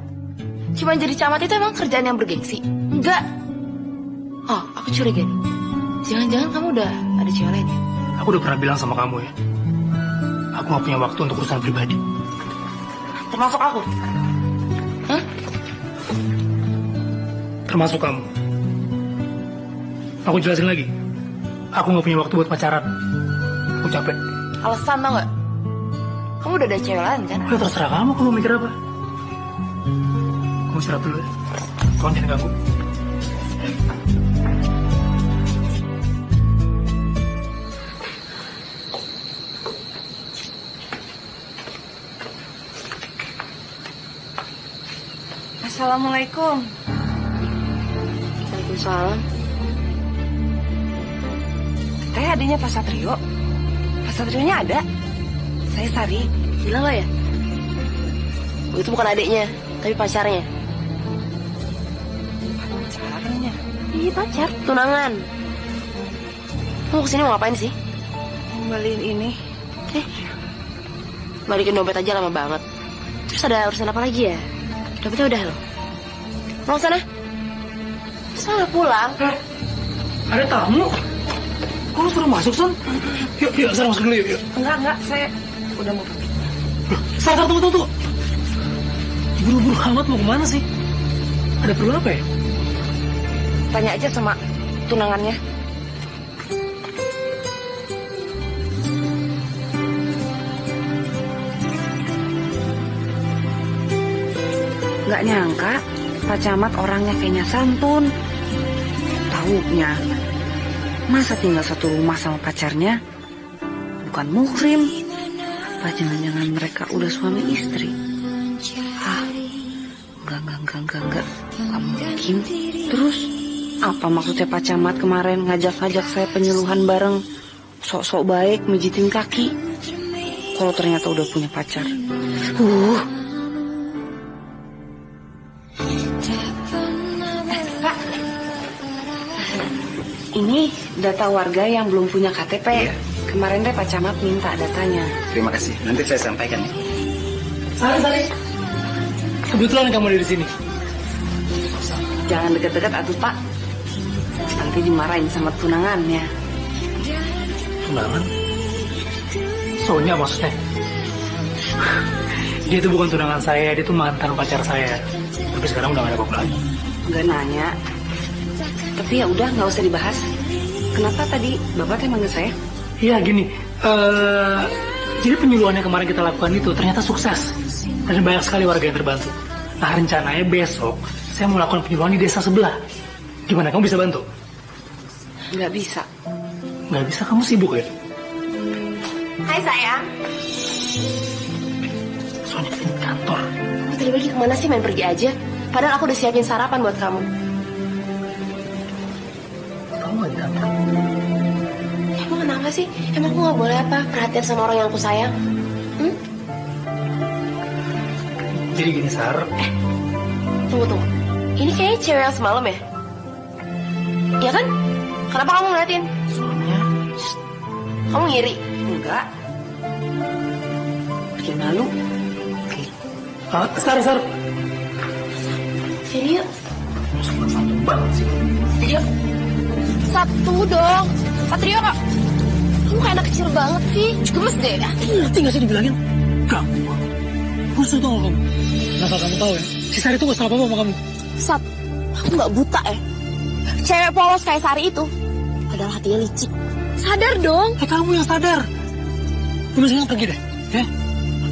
Cuma jadi camat itu emang kerjaan yang bergengsi? Enggak. Oh, aku curiga nih. Jangan-jangan kamu udah ada cewek lain ya? Aku udah pernah bilang sama kamu ya. Aku gak punya waktu untuk urusan pribadi. Termasuk aku? Hah? Termasuk kamu. Aku jelasin lagi. Aku gak punya waktu buat pacaran. Aku capek. Alasan tau gak? Kamu udah ada cewek lain kan? Ya terserah kamu, kamu mikir apa? Kamu istirahat dulu ya. Tolong jangan ganggu. Assalamualaikum. Waalaikumsalam. Teh adiknya Pak Satrio. Pak Satrionya ada. Saya Sari. Bilang lo ya? Oh, itu bukan adiknya, tapi pacarnya. Pacarnya? Iya pacar, tunangan. Kamu kesini mau ngapain sih? Kembaliin ini. Balikin dompet aja lama banget. Terus ada urusan apa lagi ya? Dompetnya udah loh. Mau sana? Sana pulang. Ada tamu. Kok lu suruh masuk, Son? Yuk, Sar masuk dulu yuk. Enggak, saya udah mau pergi. Sar, tunggu. Buru-buru amat mau kemana sih? Ada perlu apa ya? Tanya aja sama tunangannya. Nggak nyangka Pak Camat orangnya kayaknya santun. Taunya masa tinggal satu rumah sama pacarnya bukan muhrim. Apa jangan-jangan mereka udah suami istri? Enggak mungkin. Terus apa maksudnya Pak Camat kemarin ngajak-ngajak saya penyuluhan bareng, sok-sok baik mijitin kaki, kalau ternyata udah punya pacar? Pak, ini data warga yang belum punya KTP. Iya. Kemarin deh Pak Camat minta datanya. Terima kasih. Nanti saya sampaikan ya. Sari. Kebetulan kamu ada di sini. Jangan deket-deket atuh Pak. Nanti dimarahin sama tunangannya. Tunangan? Sonya maksudnya? Dia itu bukan tunangan saya, dia itu mantan pacar saya. Tapi sekarang udah gak ada apa-apa lagi. Nggak nanya. Tapi ya udah nggak usah dibahas. Kenapa tadi Bapak teh manggil saya? Iya gini, jadi penyuluhan yang kemarin kita lakukan itu ternyata sukses. Dan banyak sekali warga yang terbantu. Nah rencananya besok saya mau lakukan penyuluhan di desa sebelah. Gimana, kamu bisa bantu? Nggak bisa. Nggak bisa, kamu sibuk ya? Hai sayang. Soalnya di kantor. Kamu tadi pagi kemana sih, main pergi aja? Padahal aku udah siapin sarapan buat kamu. Kamu nggak diantar? Emang kenapa sih? Emang aku nggak boleh apa? Perhatian sama orang yang aku sayang? Jadi gini, Sar. Tunggu. Ini kayaknya cewek yang semalam ya? Iya kan? Kenapa kamu ngeliatin? Soalnya... Kamu ngiri? Enggak. Bikin malu. Sar. Jadi yuk. Satu banget sih. Jadi yuk. Satu dong. Patrio kak. Kamu kayak anak kecil banget sih. Gemes deh. Ngerti gak sih dibilangin? Ganggu. Khusus dong kamu. Nah kamu tahu ya, si Sari itu gak salah apa-apa sama kamu. Sat, aku gak buta ya. Cewek polos kayak Sari itu padahal hatinya licik. Sadar dong. Kamu yang sadar. Kamu sekarang pergi deh, ya.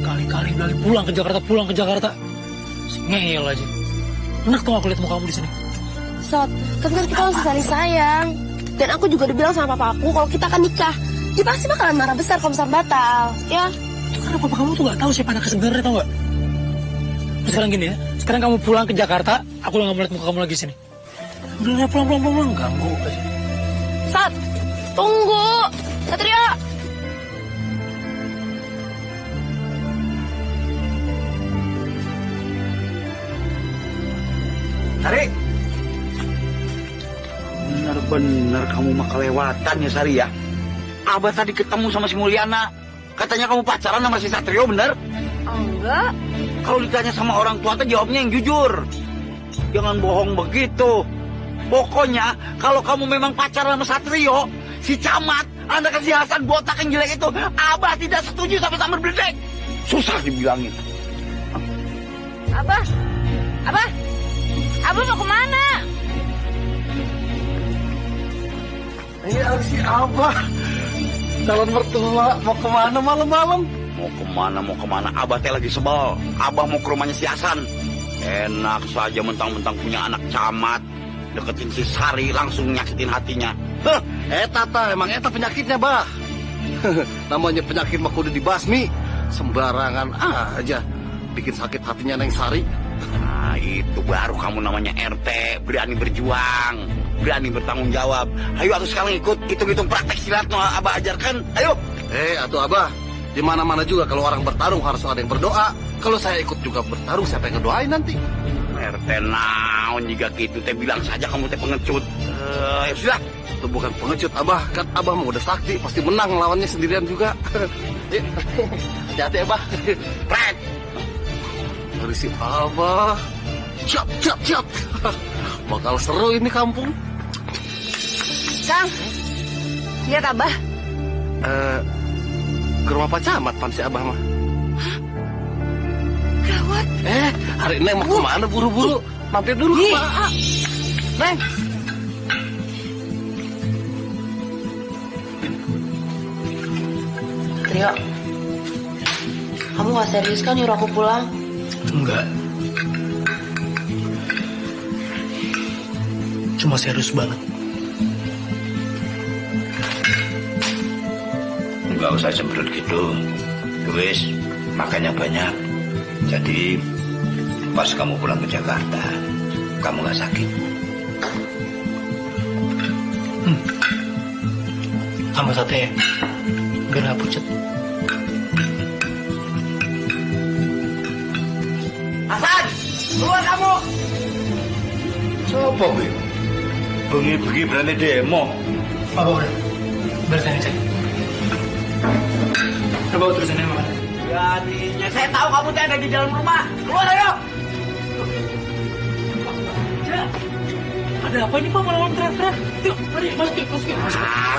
Kali-kali balik pulang ke Jakarta. Ngeyel aja. Enak tuh aku lihat muka kamu di sini. Sat, tapi kan kita harus saling sayang. Dan aku juga udah bilang sama papa aku kalau kita akan nikah. Dia pasti bakalan marah besar kalau misalnya batal, ya. Itu karena papa kamu tuh gak tahu siapa anak sebenarnya, tau gak? Sekarang gini ya, sekarang kamu pulang ke Jakarta, aku udah gak mau lihat muka kamu lagi sini. Udah pulang, ganggu aja. Sat, tunggu. Satrio. Sari. Benar Bener kamu mah kelewatan ya Sari ya. Abah tadi ketemu sama si Mulyana. Katanya kamu pacaran sama si Satrio, bener? Enggak. Kalau ditanya sama orang tua tuh jawabnya yang jujur. Jangan bohong begitu. Pokoknya kalau kamu memang pacaran sama Satrio, si Camat, anak si Hasan botak yang jelek itu, Abah tidak setuju sampai samar beledek. Susah dibilangin. Abah, Abah mau kemana? Ini si Abah. Calon mertua mau kemana malam-malam? Mau kemana? Abah teh lagi sebel. Abah mau ke rumahnya si Hasan. Enak saja mentang-mentang punya anak camat. Deketin si Sari langsung nyakitin hatinya. Eta emang eta penyakitnya, Bah. Namanya penyakit mah kudu dibasmi. Sembarangan aja bikin sakit hatinya Neng Sari. Nah, itu baru kamu namanya RT, berani berjuang, berani bertanggung jawab. Ayo aku sekarang ikut hitung-hitung praktek silat no Abah ajarkan. Ayo. Atuh Abah, di mana-mana juga kalau orang bertarung harus ada yang berdoa. Kalau saya ikut juga bertarung, siapa yang ngedoain nanti? RT naon jika gitu teh bilang saja kamu teh pengecut. Ya sudah. Itu bukan pengecut Abah, kan Abah mau udah sakti, pasti menang lawannya sendirian juga. Hati-hati Abah. Pret. Dari si Abah. Siap. Bakal seru ini kampung. Kang, lihat Abah. Ke rumah Pak Camat pan si Abah mah. Gawat. Hari ini mau kemana buru-buru? Mampir dulu ke Pak. Neng. Trio, kamu gak serius kan nyuruh aku pulang? Enggak. Cuma serius banget. Enggak usah cemberut gitu. Wis, makannya banyak. Jadi pas kamu pulang ke Jakarta, kamu gak sakit. Tambah sate ya, biar gak pucet. Hasan, keluar kamu. Siapa gue? Bengi-bengi berani demo. Apa udah? Beresin cek. Coba terusin aja makan. Jadinya saya tahu kamu teh ada di dalam rumah. Keluar ayo. Ada apa ini Pak malam teriak-teriak? Yuk, mari masukin.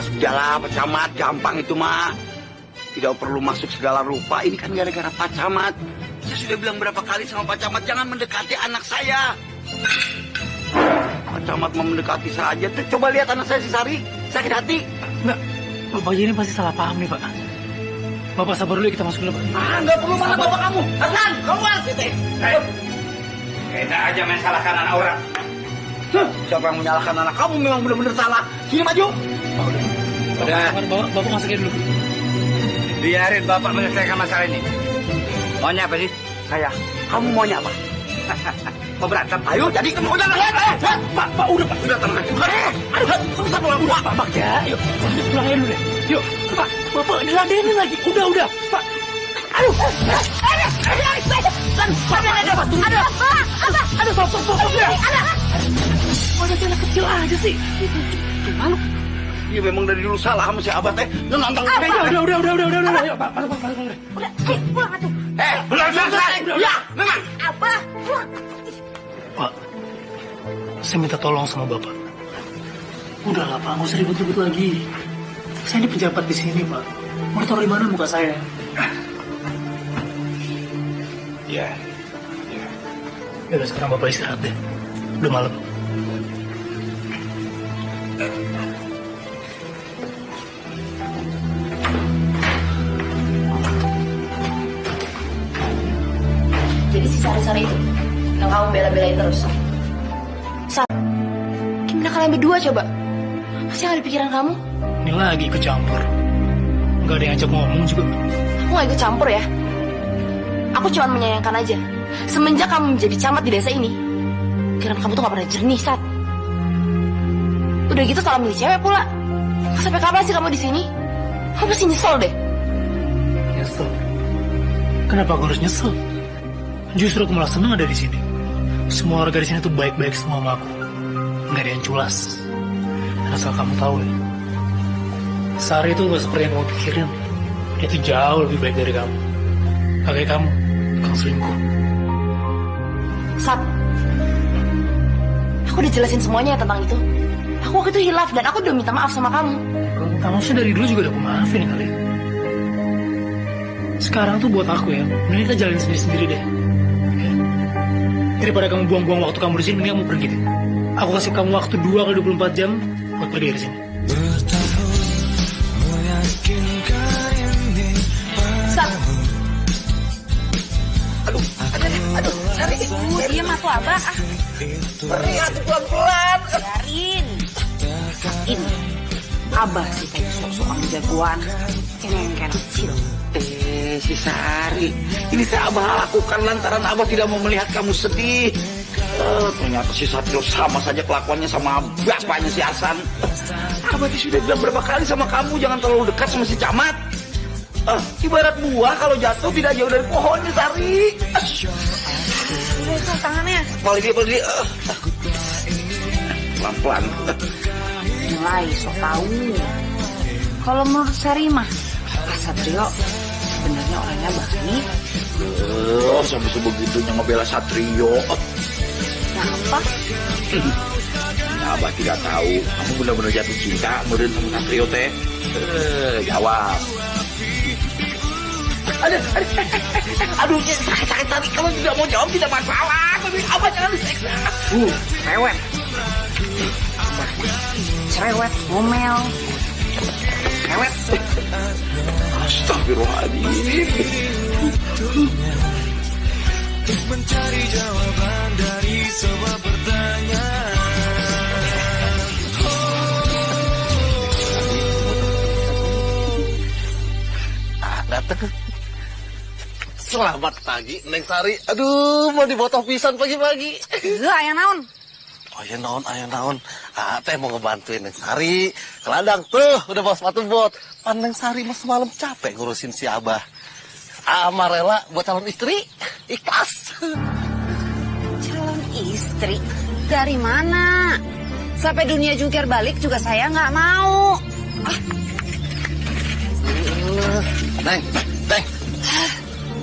Sudahlah Pak Camat, gampang itu mah. Tidak perlu masuk segala rupa. Ini kan gara-gara Pak Camat. Saya sudah bilang berapa kali sama Pak Camat jangan mendekati anak saya. Pak Camat mau mendekati saja. Coba lihat anak saya si Sari, sakit hati. Enggak, Bapak ini pasti salah paham nih Pak. Bapak sabar dulu, kita masuk dulu Pak. Enggak perlu mana bapak kamu. Hasan, keluar sini. Enak aja main salahkan anak orang. Siapa yang menyalahkan anak kamu memang benar-benar salah. Sini maju. Udah. Bapak masukin dulu. Biarin bapak menyelesaikan masalah ini. Maunya apa sih? Saya. Kamu maunya apa? Mau berantem? Ayo, jadi kamu udah lihat. Pak, udah Pak, udah tenang. Aduh, bisa pulang Pak. Pak, ya, yuk. Pulang aja dulu deh. Yuk, Pak, Bapak diladenin lagi. Udah, Pak. Aduh, ada anak kecil aja sih. Malu. Iya memang dari dulu salah sama si Abah teh. Nantang. Udah. Yuk, Pak, masuk. Udah, pulang atuh. Belum selesai. Ya, memang. Abah, pulang. Pak, saya minta tolong sama Bapak. Udahlah Pak, nggak usah ribut-ribut lagi. Saya ini pejabat di sini Pak. Mau taruh di mana muka saya? Ya. Ya sekarang Bapak istirahat deh. Udah malam. Jadi si Sari-Sari itu yang kamu bela-belain terus. Gimana kalian berdua coba? Masih yang ada di pikiran kamu? Ini lagi ikut campur. Nggak ada yang ajak ngomong juga. Aku gak ikut campur ya. Aku cuma menyayangkan aja. Semenjak kamu menjadi camat di desa ini, pikiran kamu tuh gak pernah jernih, Sat. Udah gitu salah milih cewek pula. Sampai kapan sih kamu di sini? Kamu pasti nyesel deh. Nyesel? Kenapa aku harus nyesel? Justru aku malah senang ada di sini. Semua warga di sini tuh baik-baik semua sama aku. Nggak ada yang culas. Asal kamu tahu ya, Sari itu gak seperti yang kamu pikirin. Dia itu jauh lebih baik dari kamu. Kayak kamu, tukang selingkuh. Sat, aku udah jelasin semuanya tentang itu. Aku waktu itu hilaf dan aku udah minta maaf sama kamu. Kalau minta maaf sih dari dulu juga udah aku maafin kali. Sekarang tuh buat aku ya, mending kita jalanin sendiri-sendiri deh. Ya. Daripada kamu buang-buang waktu kamu di sini, mending kamu pergi deh. Aku kasih kamu waktu 2x24 jam buat pergi dari sini. Sat. Aduh, Sari. Dia mah tuh Abah. Lihat pelan-pelan. Biarin. Ini Abah sih tadi sok-sokan jagoan. Kena kecil. Si Sari, ini saya Abah lakukan lantaran Abah tidak mau melihat kamu sedih. Ternyata si Satrio sama saja kelakuannya sama bapaknya si Hasan. Abah sudah bilang berapa kali sama kamu jangan terlalu dekat sama si Camat. Ibarat buah kalau jatuh tidak jauh dari pohonnya, Sari. Udah tangannya. Paling dia. Pelan-pelan. Mulai sok tahu. Kalau menurut Sari mah, Pak Satrio sebenarnya orangnya baik. Sampai sebegitunya ngebela Satrio. Kenapa? Abah tidak tahu. Kamu benar-benar jatuh cinta kemudian sama Satrio teh. Jawab. Aduh, sakit tadi. Kalau tidak mau jawab tidak masalah. Tapi Abah jangan diseksa. Cerewet. Cerewet, ngomel. Cerewet. Astagfirullahaladzim. Untuk mencari jawaban dari sebuah pertanyaan. Datang. Selamat pagi, Neng Sari. Aduh, mau dibotoh pisan pagi-pagi. Ayah naon? Ayah naon. Teh mau ngebantuin Neng Sari. Ke ladang tuh, udah bawa sepatu bot. Pan Neng Sari mas semalam capek ngurusin si Abah. Ama rela buat calon istri. Ikhlas. Calon istri? Dari mana? Sampai dunia jungkir balik juga saya nggak mau. Neng.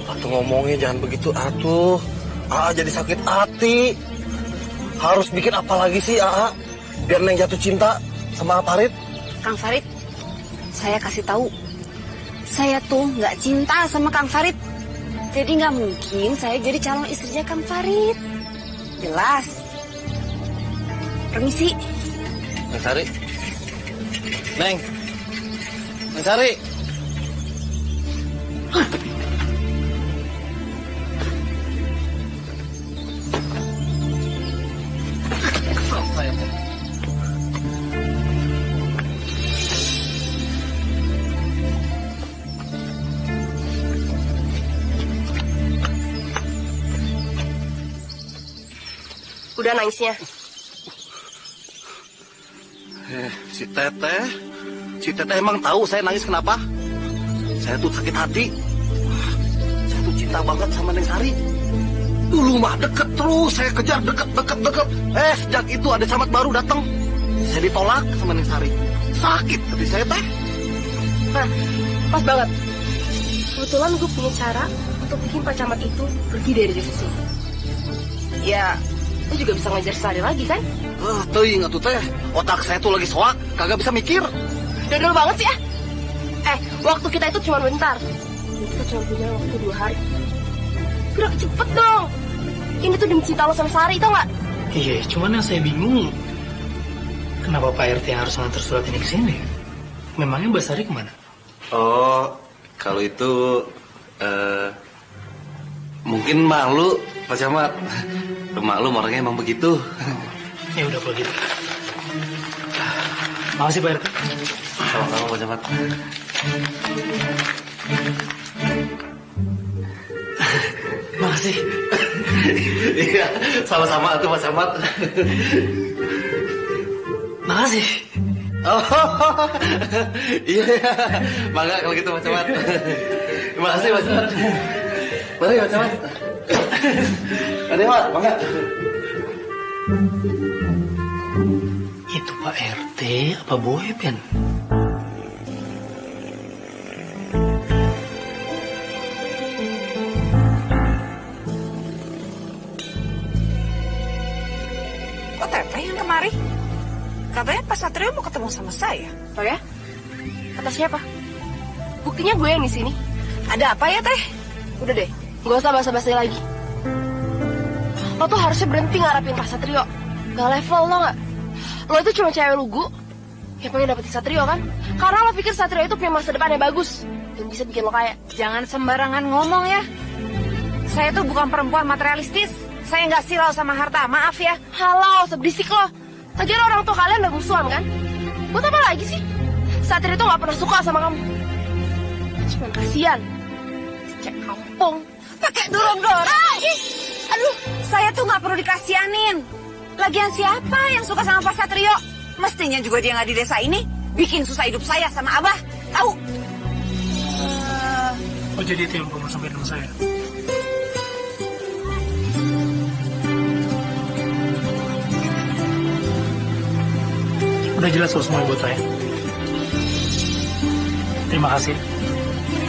Atuh ngomongnya jangan begitu atuh. Jadi sakit hati. Harus bikin apa lagi sih biar Neng jatuh cinta sama Farid? Kang Farid, saya kasih tahu. Saya tuh nggak cinta sama Kang Farid. Jadi nggak mungkin saya jadi calon istrinya Kang Farid. Jelas. Permisi. Neng Sari. Neng Sari. Udah nangisnya. Si Teteh emang tahu saya nangis kenapa? Saya tuh sakit hati. Saya tuh cinta banget sama Neng Sari. Dulu mah deket terus, saya kejar deket. Sejak itu ada camat baru datang. Saya ditolak sama Neng Sari. Sakit hati saya teh. Nah, pas banget. Kebetulan gue punya cara untuk bikin Pak Camat itu pergi dari desa sini. Ya, lu juga bisa ngajar Sari lagi kan? Teuing atuh teh. Otak saya tuh lagi soak, kagak bisa mikir. Dodol banget sih ya. Waktu kita itu cuma bentar. Kita cuma punya waktu 2 hari. Gerak cepet dong. Ini tuh demi cinta lo sama Sari, tau gak? Iya, cuman yang saya bingung, kenapa Pak RT harus ngantar surat ini ke sini? Memangnya Mbak Sari kemana? Oh, kalau itu mungkin malu Pak Camat. Maklum orangnya emang begitu. Ya udah kalau gitu. Makasih Pak RT. Sama-sama Pak Camat. Makasih. Iya, sama-sama tuh Pak Camat. Makasih. Oh, iya. Mangga kalau gitu Pak Camat. Terima kasih Pak Camat. Mari Pak Camat. Ada Pak, mangga. Itu Pak RT apa boyben? Kok Teteh yang kemari? Katanya Pak Satrio mau ketemu sama saya. Oh ya? Kata siapa? Buktinya gue yang di sini. Ada apa ya, Teh? Udah deh, gak usah basa-basi lagi. Lo tuh harusnya berhenti ngarapin Pak Satrio. Gak level lo gak? Lo itu cuma cewek lugu yang pengen dapetin Satrio kan? Karena lo pikir Satrio itu punya masa depan yang bagus dan bisa bikin lo kaya. Jangan sembarangan ngomong ya. Saya tuh bukan perempuan materialistis. Saya nggak silau sama harta, maaf ya. Halau, seberisik lo. Lagian orang tua kalian udah musuhan kan? Buat apa lagi sih? Satrio tuh gak pernah suka sama kamu. Cuman kasihan. Cek kampung. Pakai dorong-dorong. Aduh, saya tuh nggak perlu dikasianin. Lagian siapa yang suka sama Pak Satrio? Mestinya juga dia nggak di desa ini. Bikin susah hidup saya sama Abah. Tahu? Oh jadi itu yang kamu sampaikan sama saya? Udah jelas kok semua buat saya. Terima kasih.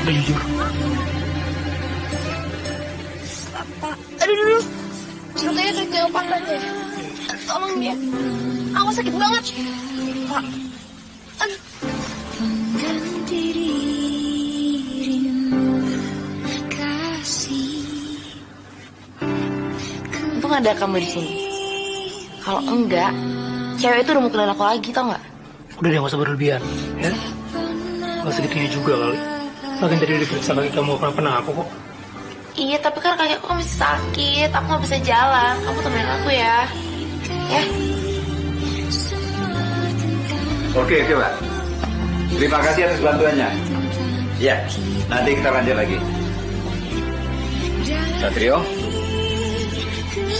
Udah jujur. Aduh. Ceritanya kayak patah deh. Tolong dia. Aku sakit banget. Pak. Aduh. Untung ada kamu di sini. Kalau enggak, cewek itu udah mukulin aku lagi, tau nggak? Udah deh, gak usah berlebihan, ya? Gak segitunya juga kali. Makin tadi udah periksa kaki kamu kenapa kok. Iya, tapi kan kaki aku masih sakit. Aku gak bisa jalan. Kamu temenin aku ya. Ya. Oke, Pak. Terima kasih atas bantuannya. Ya, nanti kita lanjut lagi. Satrio,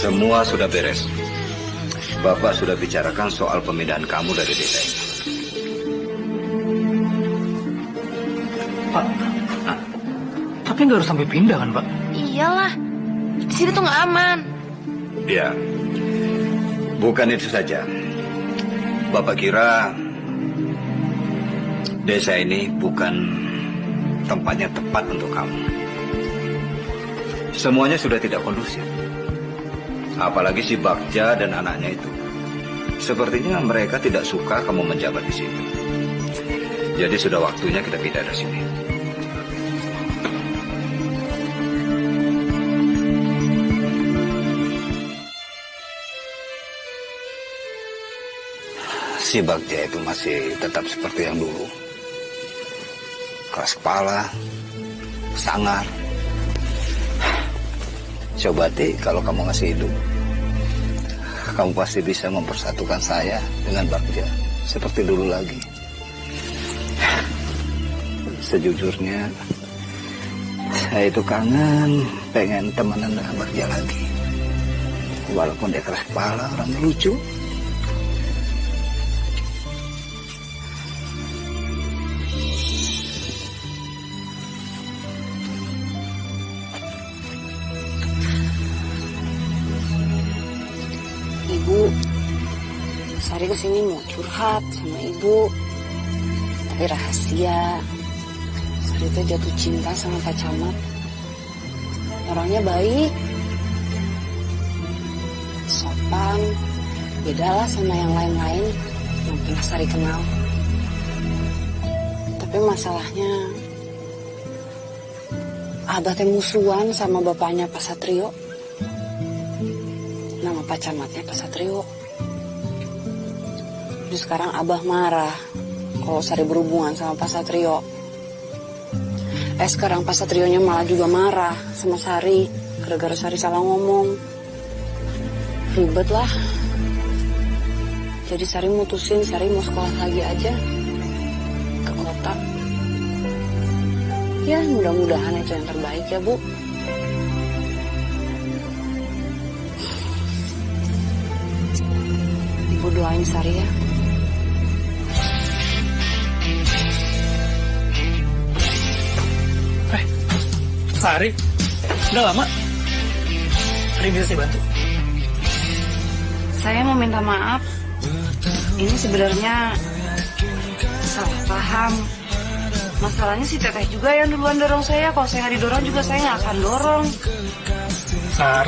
semua sudah beres. Bapak sudah bicarakan soal pemindahan kamu dari desa ini. Pak, tapi nggak harus sampai pindah kan, Pak? Iyalah, di sini tuh nggak aman. Ya, bukan itu saja. Bapak kira desa ini bukan tempatnya tepat untuk kamu. Semuanya sudah tidak kondusif. Apalagi si Bagja dan anaknya itu. Sepertinya mereka tidak suka kamu menjabat di situ. Jadi sudah waktunya kita pindah dari sini. Si Bagja itu masih tetap seperti yang dulu. Keras kepala, sangar. Coba kalau kamu masih hidup, kamu pasti bisa mempersatukan saya dengan Bagja seperti dulu lagi. Sejujurnya, saya itu kangen, pengen temenan dengan Bagja lagi. Walaupun dia keras kepala, orangnya lucu. Ibu, Sari kesini mau curhat sama ibu, tapi rahasia. Sari tuh jatuh cinta sama Pak Camat. Orangnya baik, sopan, bedalah sama yang lain-lain yang pernah Sari kenal. Tapi masalahnya, Abah teh musuhan sama bapaknya Pak Satrio. Nama Pak Camatnya Pak Satrio. Terus sekarang Abah marah kalau Sari berhubungan sama Pak Satrio. Sekarang Pak Satrionya malah juga marah sama Sari gara-gara Sari salah ngomong. Ribet lah. Jadi Sari mutusin Sari mau sekolah lagi aja ke kota. Ya mudah-mudahan itu yang terbaik ya Bu. Ibu doain Sari ya. Sari, udah lama. Sari bisa saya bantu? Saya mau minta maaf ini sebenarnya salah paham. Masalahnya si Teteh juga yang duluan dorong saya. Kalau saya nggak didorong juga saya nggak akan dorong. Sar.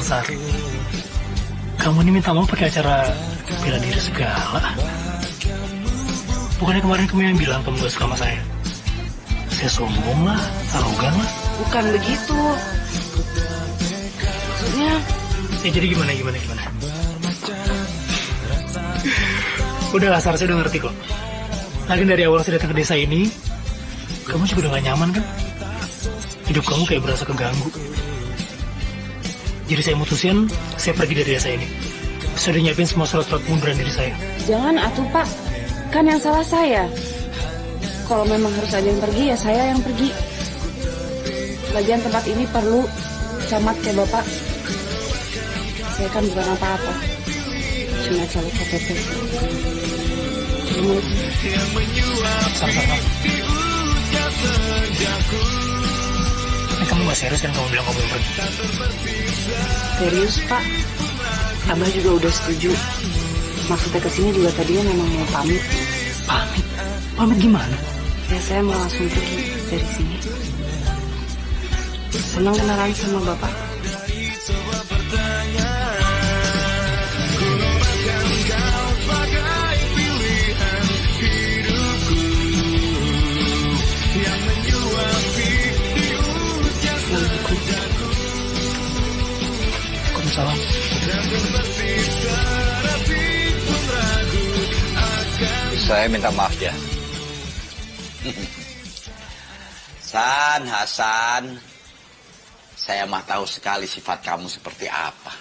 Kamu ini minta maaf pakai acara bela diri segala. Bukannya kemarin kamu yang bilang kamu gak suka sama saya? Saya sombong lah, arogan lah. Bukan begitu. Maksudnya... Ya jadi gimana? Udah lah, Sar, saya udah ngerti kok. Lagi dari awal saya datang ke desa ini, kamu juga udah gak nyaman kan? Hidup kamu kayak berasa keganggu. Jadi saya mutusin, saya pergi dari desa ini. Saya udah nyiapin semua surat-surat pengunduran diri saya. Jangan atuh Pak, kan yang salah saya. Kalau memang harus ada yang pergi, ya saya yang pergi. Lagian tempat ini perlu camat kayak Bapak. Saya kan bukan apa-apa, cuma caleg KTP. Sar. Kamu gak serius kan kamu bilang kamu yang pergi? Serius Pak, Abah juga udah setuju. Maksudnya kesini juga tadinya memang mau pamit. Pamit gimana? Ya saya mau langsung pergi dari sini. Senang kenalan sama Bapak. Salam. Saya minta maaf ya. Hasan, saya mah tahu sekali sifat kamu seperti apa.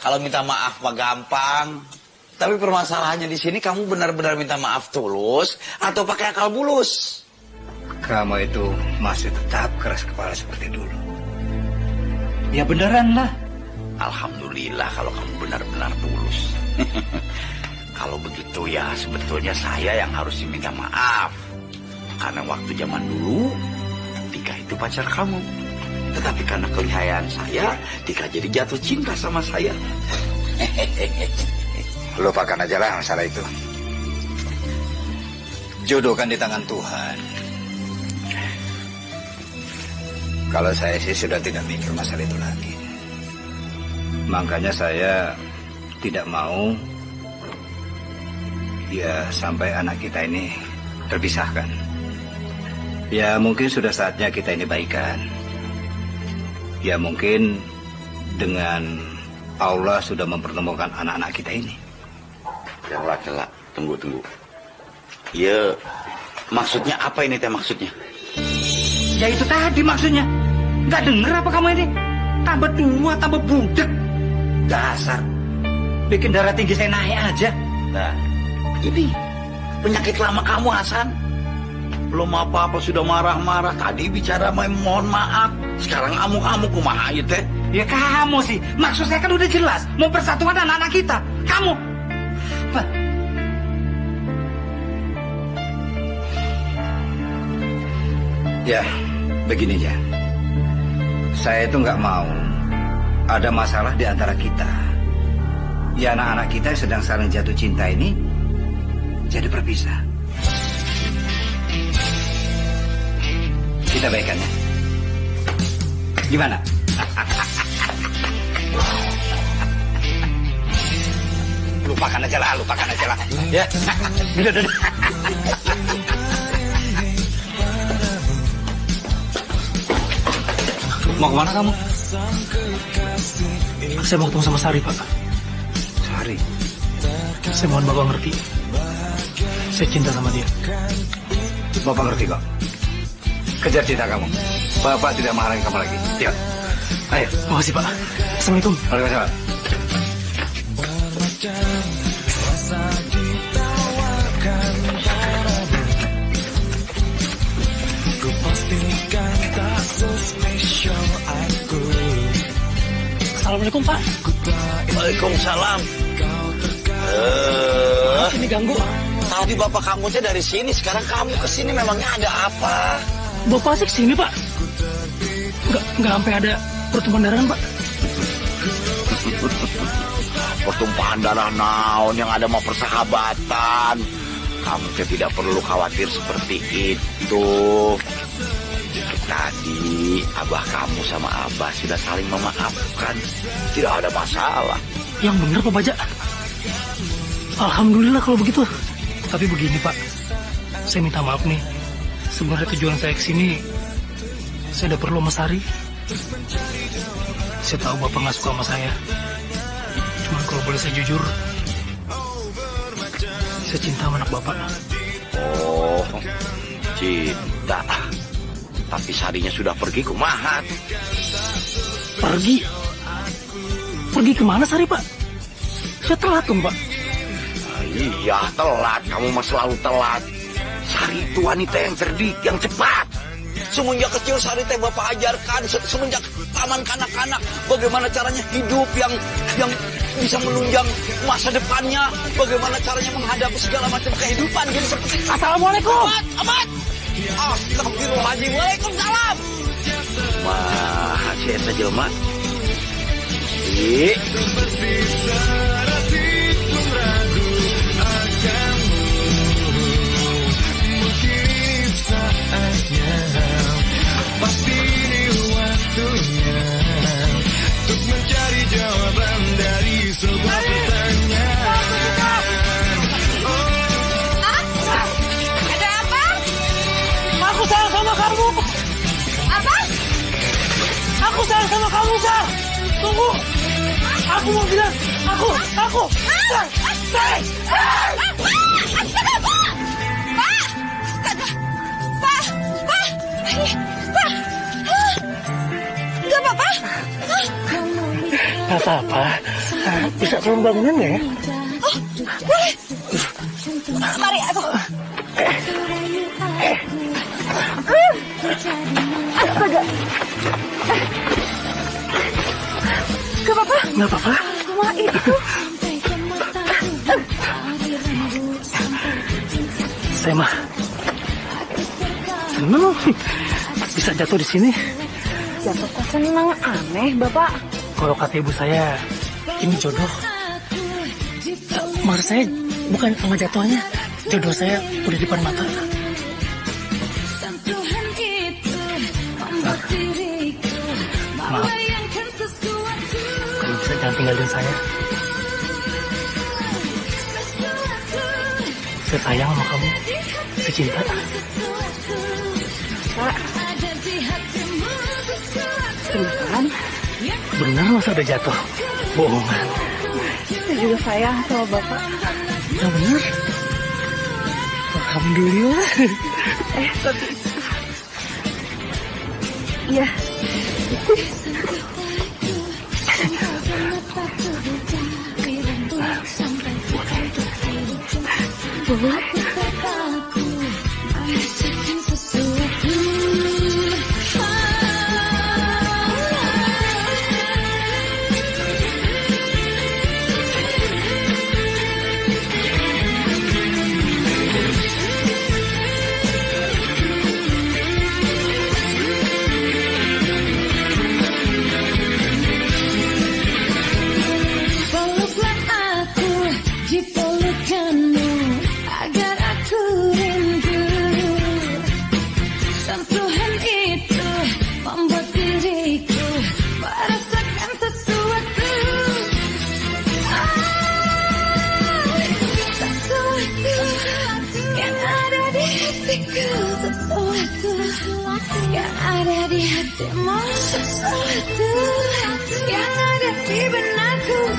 Kalau minta maaf mah gampang, tapi permasalahannya di sini kamu benar-benar minta maaf tulus atau pakai akal bulus? Kamu itu masih tetap keras kepala seperti dulu. Ya beneran lah. Alhamdulillah kalau kamu benar-benar tulus. Kalau begitu ya sebetulnya saya yang harus diminta maaf. Karena waktu zaman dulu Tika itu pacar kamu. Tetapi karena kelihaian saya, Tika jadi jatuh cinta sama saya. Lupakan aja lah masalah itu. Jodoh kan di tangan Tuhan. Kalau saya sih sudah tidak mikir masalah itu lagi. Makanya saya tidak mau ya sampai anak kita ini terpisahkan. Ya mungkin sudah saatnya kita ini baikan. Ya mungkin dengan Allah sudah mempertemukan anak-anak kita ini. Ya laki-laki, tunggu. Ya maksudnya apa ini teh maksudnya? Ya itu tadi maksudnya. Gak denger apa kamu ini? Tambah tua, tambah budak. Dasar. Bikin darah tinggi saya naik aja. Nah, ini penyakit lama kamu, Hasan. Belum apa-apa sudah marah-marah. Tadi bicara mohon maaf. Sekarang amuk-amuk kumaha ya teh? Ya kamu sih. Maksud saya kan udah jelas. Mau persatuan anak-anak kita. Kamu. Bah. Ya, begini ya. Saya itu nggak mau ada masalah di antara kita. Ya anak-anak kita yang sedang saling jatuh cinta ini jadi berpisah. Kita baikan ya. Gimana? Lupakan aja lah. Ya. Udah. Mau kemana kamu? Saya mau ketemu sama Sari, Pak. Sari? Saya mohon Bapak ngerti. Saya cinta sama dia. Bapak ngerti kok. Kejar cinta kamu. Bapak tidak menghalangi kamu lagi. Yuk. Ayo. Makasih, Pak. Assalamualaikum. Waalaikumsalam. Assalamualaikum, Pak. Waalaikumsalam. Ini ganggu. Tadi bapak kamu teh dari sini, sekarang kamu ke sini memangnya ada apa? Bapak sih kesini, Pak. Nggak sampai ada pertumpahan darah, Pak. pertumpahan darah naon yang ada mah persahabatan. Kamu tidak perlu khawatir seperti itu. Tadi abah kamu sama abah sudah saling memaafkan. Tidak ada masalah. Yang benar Pak Baja. Alhamdulillah kalau begitu. Tapi begini Pak, saya minta maaf nih. Sebenarnya tujuan saya kesini, saya udah perlu sama Sari. Saya tahu Bapak nggak suka sama saya. Cuma kalau boleh saya jujur, saya cinta sama anak Bapak. Oh, cinta. Tapi Sarinya sudah pergi kumaha? Pergi? Pergi kemana Sari Pak? Saya telat dong Pak. Iya telat, kamu mah selalu telat. Sari itu wanita yang cerdik, yang cepat. Semenjak kecil Sari teh Bapak ajarkan, semenjak taman kanak-kanak, bagaimana caranya hidup yang bisa menunjang masa depannya, bagaimana caranya menghadapi segala macam kehidupan. Jadi seperti Assalamualaikum. Amat. Astagfirullahaladzim. Waalaikumsalam. Wah, hasil saja jelma. Pasti ini waktunya untuk mencari jawaban dari sebuah pertanyaan. Ada apa? Aku sayang sama kamu. Apa? Aku sayang sama kamu, Sar. Tunggu. Aku mau bilang, aku. Sar. Gak apa-apa? Gak apa-apa. Bisa tolong bangunan nggak ya? Oh, boleh. Mari aku. Astaga. Gak apa-apa? Gak apa-apa. Wah, itu. Saya mah seneng bisa jatuh di sini. Jatuh kok seneng, aneh Bapak. Kalau kata ibu saya, ini jodoh. Maksud saya bukan sama jatuhnya, jodoh saya udah di depan mata. Maaf, kalau bisa jangan tinggalin saya. Saya sayang sama kamu, saya cinta. Pak, beneran? Benar masa udah jatuh? Bohongan. Saya juga sayang sama Bapak. Ya benar. Alhamdulillah. Tapi... Iya. Boleh.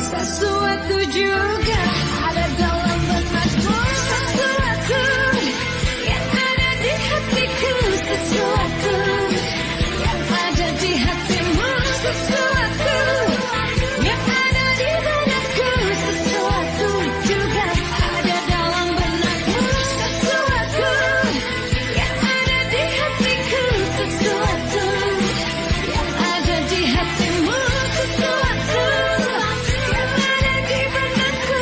Sesuatu juga ada dalam benakku, sesuatu yang ada di hatiku, sesuatu yang ada di hatimu, sesuatu yang ada di benakku, sesuatu juga ada dalam benakku, sesuatu yang ada di hatiku, sesuatu yang ada di hatimu, sesuatu yang ada di benakku.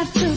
satu.